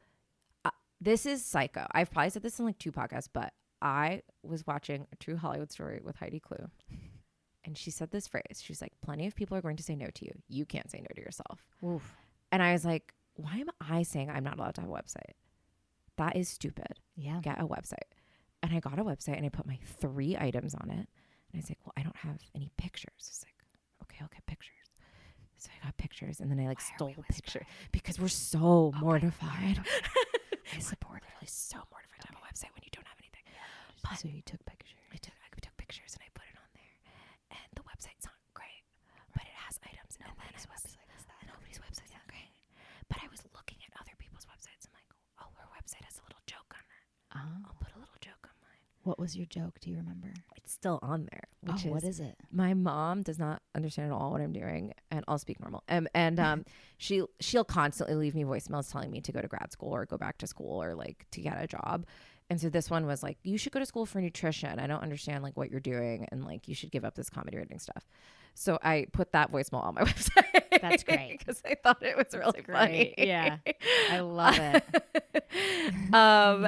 this is psycho. I've probably said this in like 2 podcasts, but I was watching A True Hollywood Story with Heidi Klum. And she said this phrase. She's like, plenty of people are going to say no to you. You can't say no to yourself. Oof. And I was like, why am I saying I'm not allowed to have a website? That is stupid. Yeah. Get a website. And I got a website and I put my 3 items on it. And I was like, well, I don't have any pictures. It's like, okay, I'll get pictures. So I got pictures and then I like stole pictures because we're so mortified. I support literally so mortified to have a website when you don't have anything. But so you took pictures. I took pictures and I put it on there. And the website's not great, but it has items. Nobody's website's not great. But I was looking at other people's websites. I'm like, oh, her website has a little joke on it. I'll put a little joke on mine. What was your joke? Do you remember? It's still on there. What is it? My mom does not understand at all what I'm doing, and I'll speak normal. And she'll constantly leave me voicemails telling me to go to grad school or go back to school or like to get a job. And so this one was like, you should go to school for nutrition. I don't understand like what you're doing, and like you should give up this comedy writing stuff. So I put that voicemail on my website. That's great. Because I thought it was really funny. Yeah. I love it.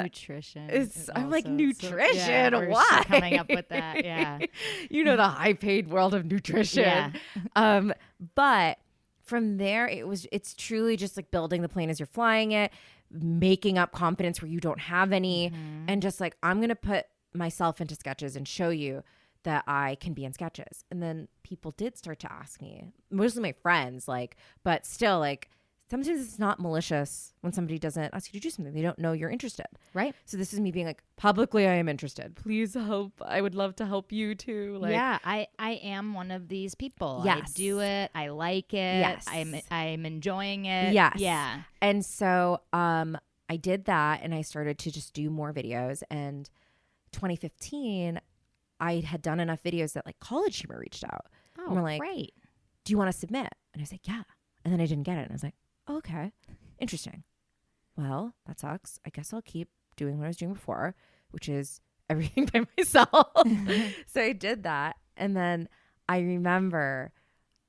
Nutrition. I'm like, nutrition? Why? Coming up with that. Yeah. You know, the high paid world of nutrition. Yeah. But from there, it's truly just like building the plane as you're flying it, making up confidence where you don't have any, and just like, I'm going to put myself into sketches and show you that I can be in sketches. And then people did start to ask me, mostly my friends, like, but still, like, sometimes it's not malicious when somebody doesn't ask you to do something. They don't know you're interested. Right. So this is me being like, publicly, I am interested. Please help. I would love to help you too. Like, yeah, I am one of these people. Yes. I do it. I like it. Yes. I'm enjoying it. Yes. Yeah. And so I did that, and I started to just do more videos. And 2015, I had done enough videos that like College Humor reached out. Oh, and we're like, great. do you want to submit? And I was like, yeah. And then I didn't get it. And I was like, oh, okay, interesting. Well, that sucks. I guess I'll keep doing what I was doing before, which is everything by myself. So I did that. And then I remember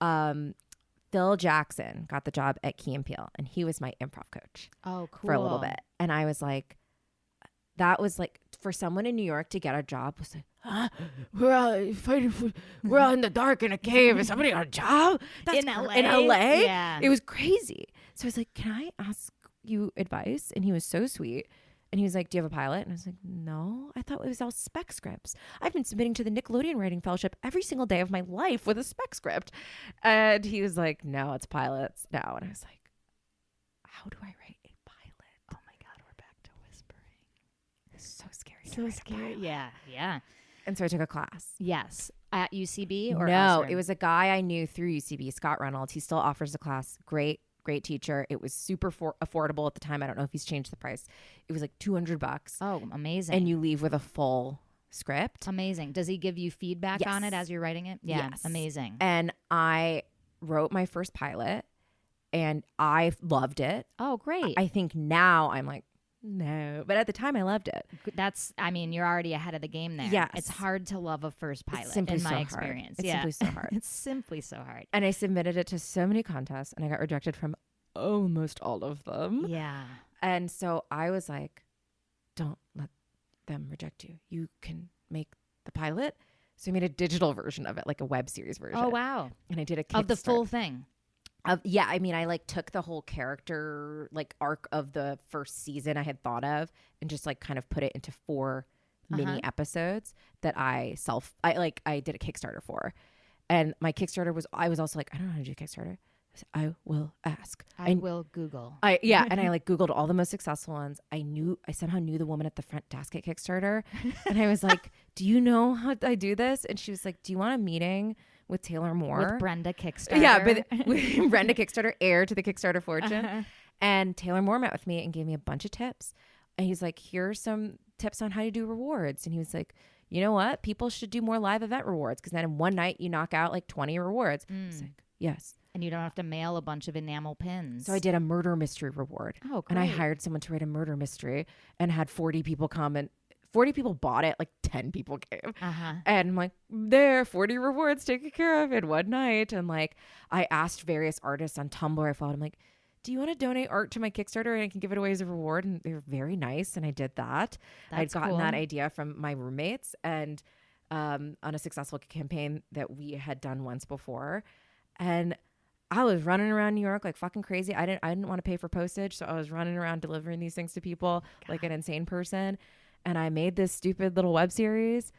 Phil Jackson got the job at Key and Peele, and he was my improv coach Oh, cool. for a little bit. And I was like, that was like, for someone in New York to get a job was like, we're all fighting for, we're all in the dark in a cave. Is somebody got a job? That's In LA? In LA? Yeah. It was crazy. So I was like, can I ask you advice? And he was so sweet. And he was like, do you have a pilot? And I was like, no, I thought it was all spec scripts. I've been submitting to the Nickelodeon Writing Fellowship every single day of my life with a spec script. And he was like, no, it's pilots now. And I was like, how do I write a pilot? Oh my God, we're back to whispering. It's so scary. So scary. Yeah. Yeah. And so I took a class. Yes. At UCB or no, elsewhere? it was a guy I knew through UCB, Scott Reynolds. He still offers the class. Great teacher. It was super affordable at the time. I don't know if he's changed the price. It was like $200. Oh, amazing. And you leave with a full script. Amazing. Does he give you feedback Yes. on it as you're writing it? Yeah. Yes. Amazing. And I wrote my first pilot, and I loved it. Oh, great. I think now I'm like, no. But at the time, I loved it. You're already ahead of the game there. Yes. It's hard to love a first pilot simply in my so hard. experience. It's yeah. simply so hard. It's simply so hard. And I submitted it to so many contests, and I got rejected from almost all of them. Yeah. And so I was like, don't let them reject you. You can make the pilot. So I made a digital version of it, like a web series version. Oh, wow. And I did a Kickstarter. Of the full thing. Yeah, I mean, I like took the whole character like arc of the first season I had thought of and just like kind of put it into 4 mini episodes that I did a Kickstarter for. And my Kickstarter was, I was also like, I don't know how to do Kickstarter. I will ask. I will Google. And I like Googled all the most successful ones. I somehow knew the woman at the front desk at Kickstarter. And I was like, do you know how I do this? And she was like, do you want a meeting with Taylor Moore? With Brenda Kickstarter. Yeah, but with Brenda Kickstarter, heir to the Kickstarter fortune. And Taylor Moore met with me and gave me a bunch of tips. And he's like, here's some tips on how to do rewards. And he was like, you know what? People should do more live event rewards because then in one night you knock out like 20 rewards. I was like, yes. And you don't have to mail a bunch of enamel pins. So I did a murder mystery reward. Oh, great. And I hired someone to write a murder mystery and had 40 people come, and 40 people bought it, like 10 people came. And I'm like, there, 40 rewards taken care of in one night. And like, I asked various artists on Tumblr I followed. I'm like, do you want to donate art to my Kickstarter and I can give it away as a reward? And they were very nice. And I did that. I'd gotten that idea from my roommates and on a successful campaign that we had done once before. And I was running around New York like fucking crazy. I didn't want to pay for postage. So I was running around delivering these things to people like an insane person. And I made this stupid little web series.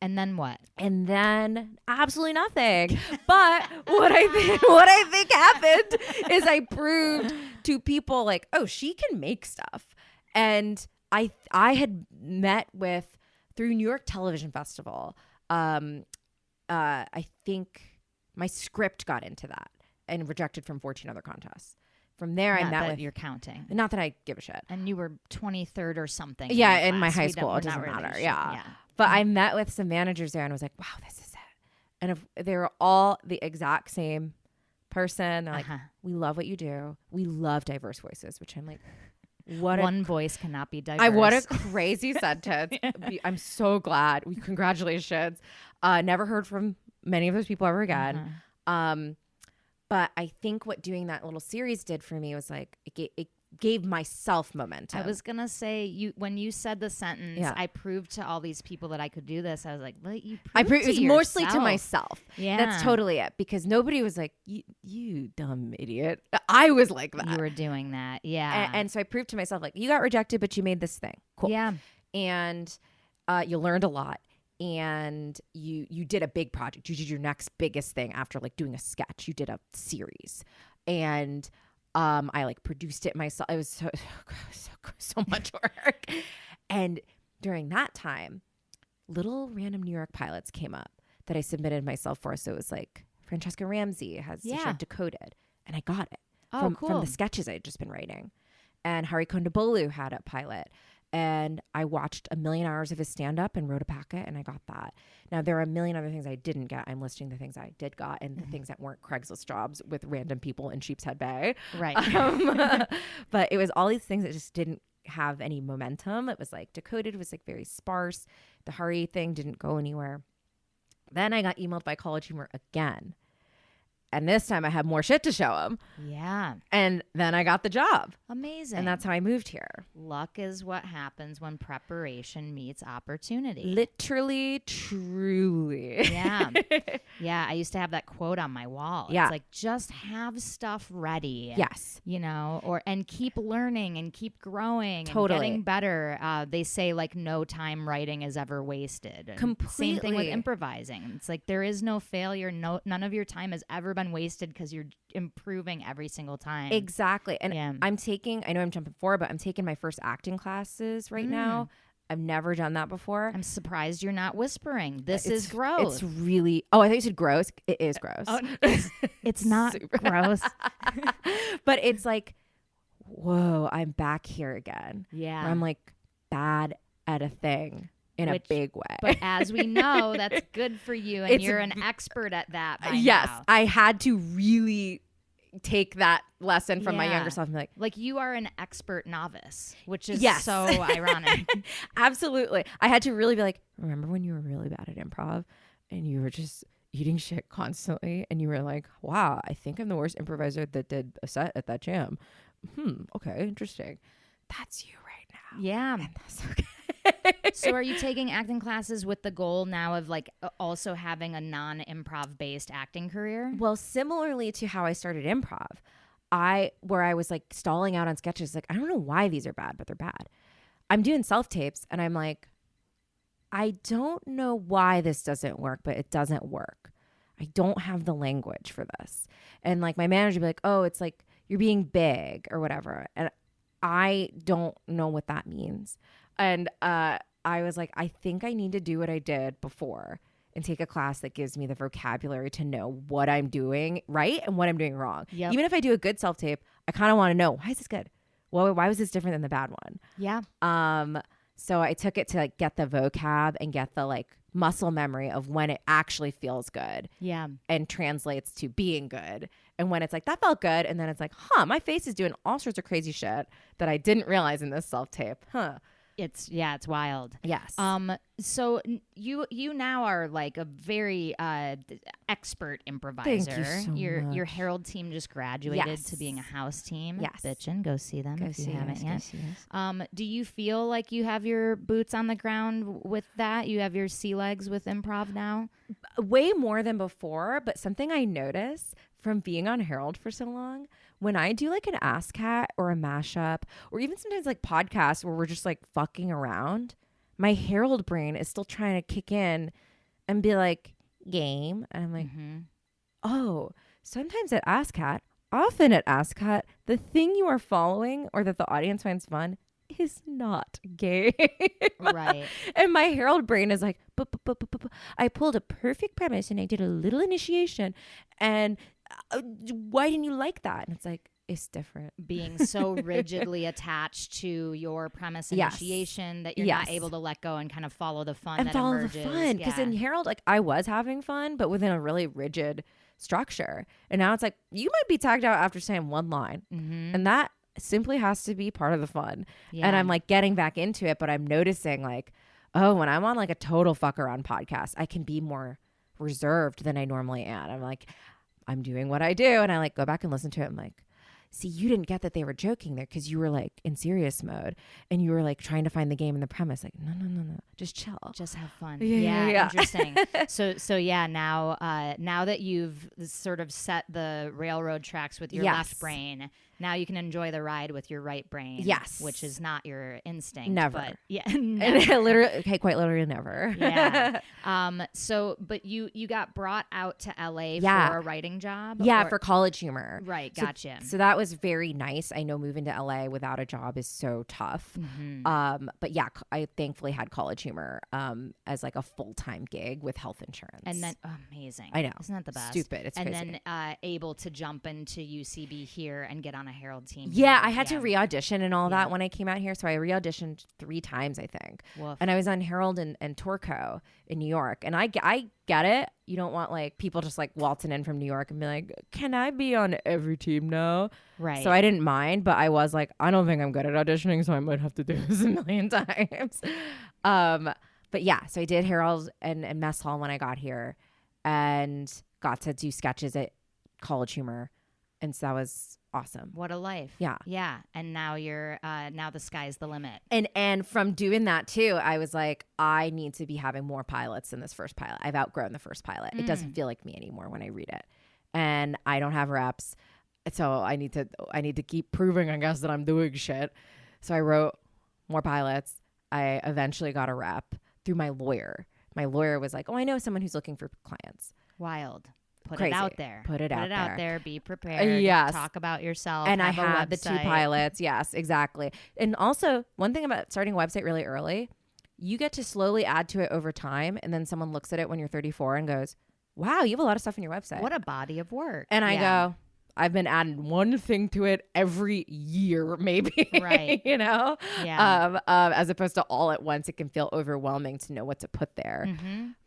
And then what? And then absolutely nothing. But what I think happened is I proved to people like, oh, she can make stuff. And I had met with through New York Television Festival. I think my script got into that and rejected from 14 other contests. From there, I met with... You're counting. Not that I give a shit. And you were 23rd or something. Yeah, in my high school. It doesn't matter. Really Yeah. But I met with some managers there and was like, wow, this is it. And if they were all the exact same person. They're like, we love what you do. We love diverse voices, which I'm like, one voice cannot be diverse. What a crazy sentence. I'm so glad. Congratulations. Never heard from many of those people ever again. But I think what doing that little series did for me was like, it gave myself momentum. I was going to say, when you said the sentence, I proved to all these people that I could do this. I was like, well, you proved it was mostly to myself. Yeah. That's totally it. Because nobody was like, you dumb idiot. I was like that. You were doing that. Yeah. And so I proved to myself, like, you got rejected, but you made this thing. Cool. Yeah. And you learned a lot. and you did a big project. You did your next biggest thing after like doing a sketch. You did a series, and I like produced it myself. It was so much work. And during that time, little random New York pilots came up that I submitted myself for. So it was like Francesca Ramsey has the show Decoded, and I got it from the sketches I had just been writing. And Hari Kondabolu had a pilot. And I watched 1 million hours of his stand-up and wrote a packet, and I got that. Now, there are a million other things I didn't get. I'm listing the things I did got and the things that weren't Craigslist jobs with random people in Sheepshead Bay. Right. But it was all these things that just didn't have any momentum. It was like Decoded was like very sparse. The Hari thing didn't go anywhere. Then I got emailed by College Humor again. And this time I had more shit to show him. Yeah. And then I got the job. Amazing. And that's how I moved here. Luck is what happens when preparation meets opportunity. Literally, truly. Yeah. Yeah. I used to have that quote on my wall. Yeah. It's like, just have stuff ready. Yes. You know, and keep learning and keep growing. Totally. And getting better. They say like no time writing is ever wasted. And Completely. Same thing with improvising. It's like there is no failure. None of your time has ever been wasted because you're improving every single time. Exactly. And I know I'm jumping forward, but I'm taking my first acting classes right now. I've never done that before. I'm surprised you're not whispering. This is gross. It's really, I thought you said gross. It is gross. Oh, it's not gross. But it's like, whoa, I'm back here again. Yeah. Where I'm like bad at a thing. In a big way. But as we know, that's good for you. And you're an expert at that by now. I had to really take that lesson from my younger self and be like you are an expert novice, which is so ironic. Absolutely. I had to really be like, remember when you were really bad at improv and you were just eating shit constantly and you were like, wow, I think I'm the worst improviser that did a set at that jam. Okay, interesting. That's you right now. Yeah. And that's okay. So are you taking acting classes with the goal now of like also having a non-improv based acting career? Well, similarly to how I started improv, where I was like stalling out on sketches, like, I don't know why these are bad, but they're bad. I'm doing self-tapes and I'm like, I don't know why this doesn't work, but it doesn't work. I don't have the language for this. And like my manager would be like, oh, it's like you're being big or whatever. And I don't know what that means. And I was like, I think I need to do what I did before and take a class that gives me the vocabulary to know what I'm doing right and what I'm doing wrong. Yep. Even if I do a good self-tape, I kind of want to know, why is this good? Well, why was this different than the bad one? Yeah. So I took it to like get the vocab and get the like muscle memory of when it actually feels good. Yeah. And translates to being good. And when it's like, that felt good. And then it's like, my face is doing all sorts of crazy shit that I didn't realize in this self-tape. It's wild. Yes. So you now are like a very expert improviser. Thank you so much. Your Herald team just graduated to being a house team. Yes. Bitchin', go see them if you haven't yet. Yes. Do you feel like you have your boots on the ground with that? You have your sea legs with improv now? Way more than before, but something I notice from being on Herald for so long, when I do like an Ask Cat or a mashup, or even sometimes like podcasts where we're just like fucking around, my Herald brain is still trying to kick in and be like, game. And I'm like, oh, sometimes at Ask Cat, often at Ask Cat, the thing you are following or that the audience finds fun is not game. Right. And my Herald brain is like, I pulled a perfect premise and I did a little initiation. And why didn't you like that? And it's like, it's different. Being so rigidly attached to your premise initiation that you're not able to let go and kind of follow the fun that emerges. Because in Herald, like I was having fun, but within a really rigid structure. And now it's like, you might be tagged out after saying one line. And that simply has to be part of the fun. And I'm like getting back into it, but I'm noticing like, oh, when I'm on like a total fuck around podcast, I can be more reserved than I normally am. I'm like, I'm doing what I do. And I like go back and listen to it. I'm like, see, you didn't get that they were joking there because you were like in serious mode and you were like trying to find the game and the premise. Like, no, just chill. Just have fun. Yeah. Interesting. So yeah, now that you've sort of set the railroad tracks with your left brain, Now you can enjoy the ride with your right brain. Yes. Which is not your instinct. Never. But yeah. Quite literally never. Yeah. But you got brought out to LA for a writing job? Yeah, for College Humor. Right. Gotcha. So that was very nice. I know moving to LA without a job is so tough. But yeah, I thankfully had College Humor as like a full-time gig with health insurance. And then, amazing. I know. Isn't that the best? Stupid. It's crazy. And then able to jump into UCB here and get on a Herald team. Yeah, here. I had to re-audition and all that when I came out here. So I re-auditioned 3 times, I think. Woof. And I was on Herald and Torco in New York. And I get it. You don't want like people just like waltzing in from New York and be like, can I be on every team now? Right. So I didn't mind, but I was like, I don't think I'm good at auditioning, so I might have to do this a million times. But yeah, so I did Herald and Mess Hall when I got here and got to do sketches at College Humor. And so that was awesome. What a life. Yeah. Yeah. And now you're, now the sky's the limit. And from doing that too, I was like, I need to be having more pilots than this first pilot. I've outgrown the first pilot. It doesn't feel like me anymore when I read it. And I don't have reps. So I need to keep proving, I guess, that I'm doing shit. So I wrote more pilots. I eventually got a rep through my lawyer. My lawyer was like, oh, I know someone who's looking for clients. Wild. Put Crazy. it out there. Put it out there. Be prepared. Yes. Talk about yourself. And I have had the 2 pilots. Yes, exactly. And also, one thing about starting a website really early, you get to slowly add to it over time. And then someone looks at it when you're 34 and goes, wow, you have a lot of stuff in your website. What a body of work. And I go, I've been adding one thing to it every year, maybe. Right. You know? Yeah. As opposed to all at once, it can feel overwhelming to know what to put there.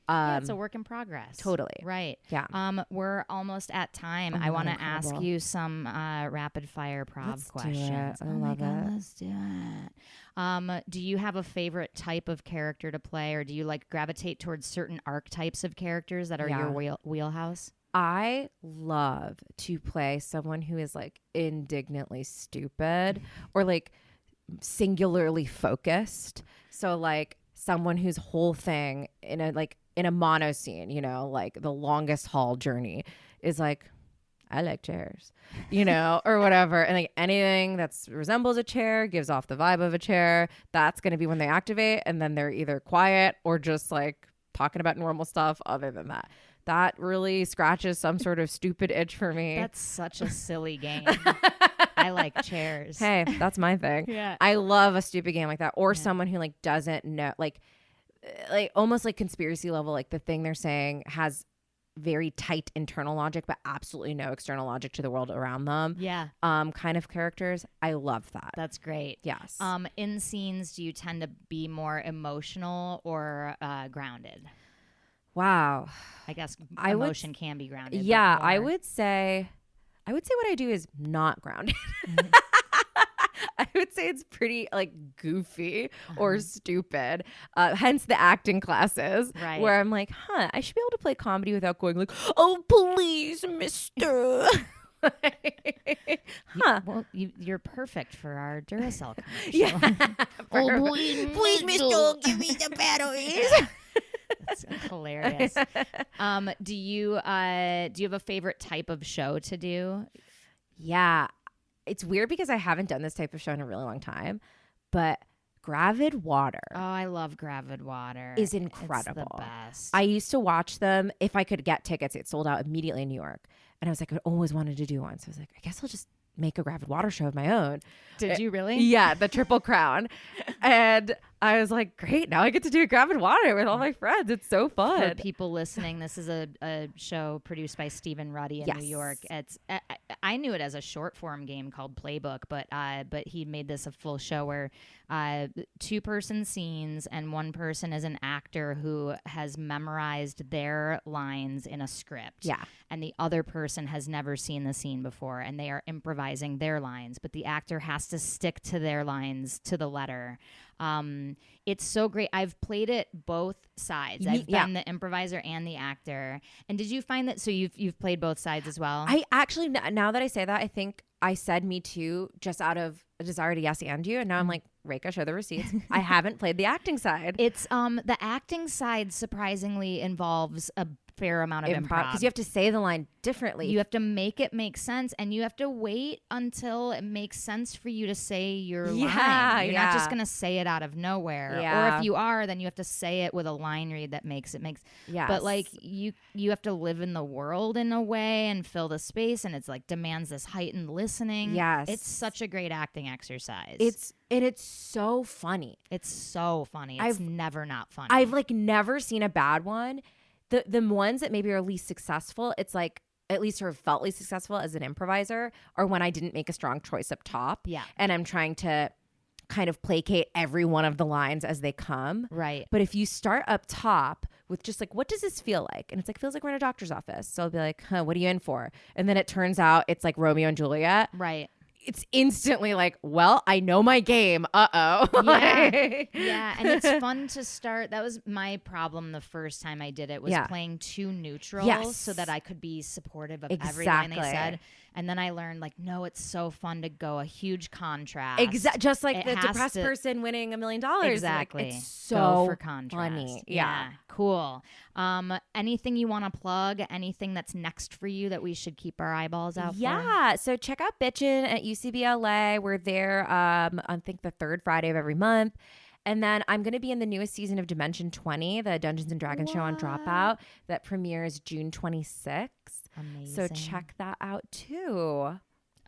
Yeah, it's a work in progress. Totally. Right. Yeah. We're almost at time. Oh, I want to incredible. ask you some rapid fire prov questions. I love it. Let's do it. Do you have a favorite type of character to play, or do you like gravitate towards certain archetypes of characters that are your wheelhouse? I love to play someone who is like indignantly stupid or like singularly focused. So like someone whose whole thing in a mono scene, you know, like the longest haul journey is like, I like chairs, you know, or whatever. And like anything that resembles a chair, gives off the vibe of a chair, that's going to be when they activate. And then they're either quiet or just like talking about normal stuff other than that. That really scratches some sort of stupid itch for me. That's such a silly game. I like chairs. Hey, that's my thing. Yeah. I love a stupid game like that. Or someone who like doesn't know, like almost like conspiracy level, like the thing they're saying has very tight internal logic, but absolutely no external logic to the world around them. Yeah. Kind of characters. I love that. That's great. Yes. In scenes, do you tend to be more emotional or grounded? Wow. I guess emotion can be grounded. Yeah, I would say what I do is not grounded. I would say it's pretty like goofy or stupid. Hence the acting classes, right? Where I'm like, I should be able to play comedy without going like, oh, please, mister. Well, you're perfect for our Duracell commercial. Yeah. Oh, please, mister, give me the batteries. That's hilarious. Do you have a favorite type of show to do? Yeah. It's weird because I haven't done this type of show in a really long time, but Gravid Water. Oh, I love Gravid Water. Is incredible. It's the best. I used to watch them if I could get tickets. It sold out immediately in New York. And I was like, I always wanted to do one. So I was like, I guess I'll just make a Gravid Water show of my own. Did you really? Yeah, the Triple Crown. And I was like, great, now I get to do a Gravid Water with all my friends. It's so fun. For people listening, this is a show produced by Stephen Ruddy in New York. It's I knew it as a short form game called Playbook, but he made this a full show where 2-person scenes and one person is an actor who has memorized their lines in a script. Yeah. And the other person has never seen the scene before, and they are improvising their lines, but the actor has to stick to their lines to the letter. It's so great. I've played it both sides. I've been the improviser and the actor. And did you find that? So you've played both sides as well? I actually, now that I say that, I think I said me too just out of a desire to yes and you. And now I'm like, Rekha, show the receipts. I haven't played the acting side. It's the acting side surprisingly involves fair amount of improv. Because you have to say the line differently. You have to make it make sense, and you have to wait until it makes sense for you to say your line. You're not just going to say it out of nowhere. Yeah. Or if you are, then you have to say it with a line read that makes it make sense. Yes. But like you have to live in the world in a way and fill the space, and it's like demands this heightened listening. Yes. It's such a great acting exercise. It's so funny. It's so funny. It's never not funny. I've like never seen a bad one. The ones that maybe are least successful, it's like at least or felt least successful as an improviser, or when I didn't make a strong choice up top. Yeah. And I'm trying to kind of placate every one of the lines as they come. Right. But if you start up top with just like, what does this feel like? And it's like, feels like we're in a doctor's office. So I'll be like, what are you in for? And then it turns out it's like Romeo and Juliet. Right. It's instantly like, well, I know my game. Uh-oh. Yeah. Yeah. And it's fun to start. That was my problem the first time I did it, was playing too neutral so that I could be supportive of every line they said. And then I learned, like, no, it's so fun to go a huge contrast. Just like the depressed person winning $1 million. Exactly. Like, it's so go for contrast. funny. Yeah. Cool. Anything you want to plug? Anything that's next for you that we should keep our eyeballs out for? Yeah. So check out Bitchin' at UCBLA. We're there, I think, the third Friday of every month. And then I'm going to be in the newest season of Dimension 20, the Dungeons & Dragons show on Dropout that premieres June 26th. Amazing. So check that out too.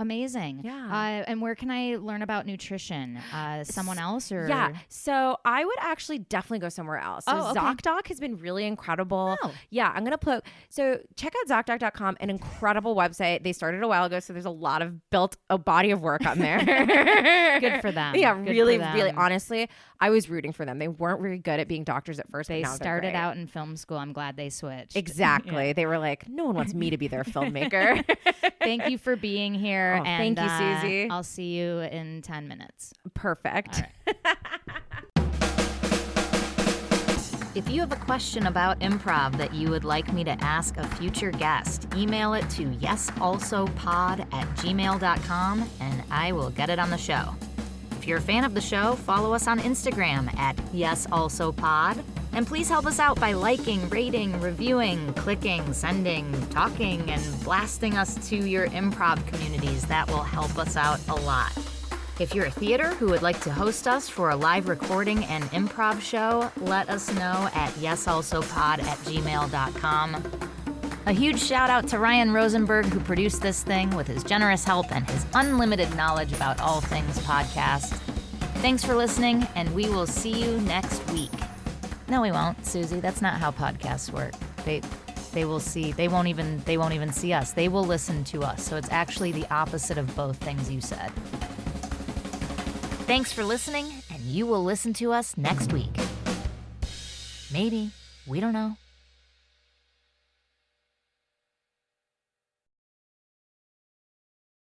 Amazing. Yeah. And where can I learn about nutrition? Someone else or? Yeah. So I would actually definitely go somewhere else. So ZocDoc has been really incredible. Oh. Yeah. I'm going to plug. So check out ZocDoc.com, an incredible website. They started a while ago, so there's a lot of built a body of work on there. Good for them. Yeah. Good really, for them. really, honestly, I was rooting for them. They weren't very good at being doctors at first. They but now started they're great. out in film school. I'm glad they switched. Exactly. Yeah. They were like, no one wants me to be their filmmaker. Thank you for being here. Oh, and thank you, Susie. I'll see you in 10 minutes. Perfect. All right. If you have a question about improv that you would like me to ask a future guest, email it to yesalsopod@gmail.com and I will get it on the show. If you're a fan of the show, follow us on Instagram at yesalsopod. And please help us out by liking, rating, reviewing, clicking, sending, talking, and blasting us to your improv communities. That will help us out a lot. If you're a theater who would like to host us for a live recording and improv show, let us know at yesalsopod@gmail.com. A huge shout out to Ryan Rosenberg, who produced this thing with his generous help and his unlimited knowledge about all things podcast. Thanks for listening, and we will see you next week. No, we won't, Susie. That's not how podcasts work. They will see. They won't even see us. They will listen to us. So it's actually the opposite of both things you said. Thanks for listening, and you will listen to us next week. Maybe. We don't know.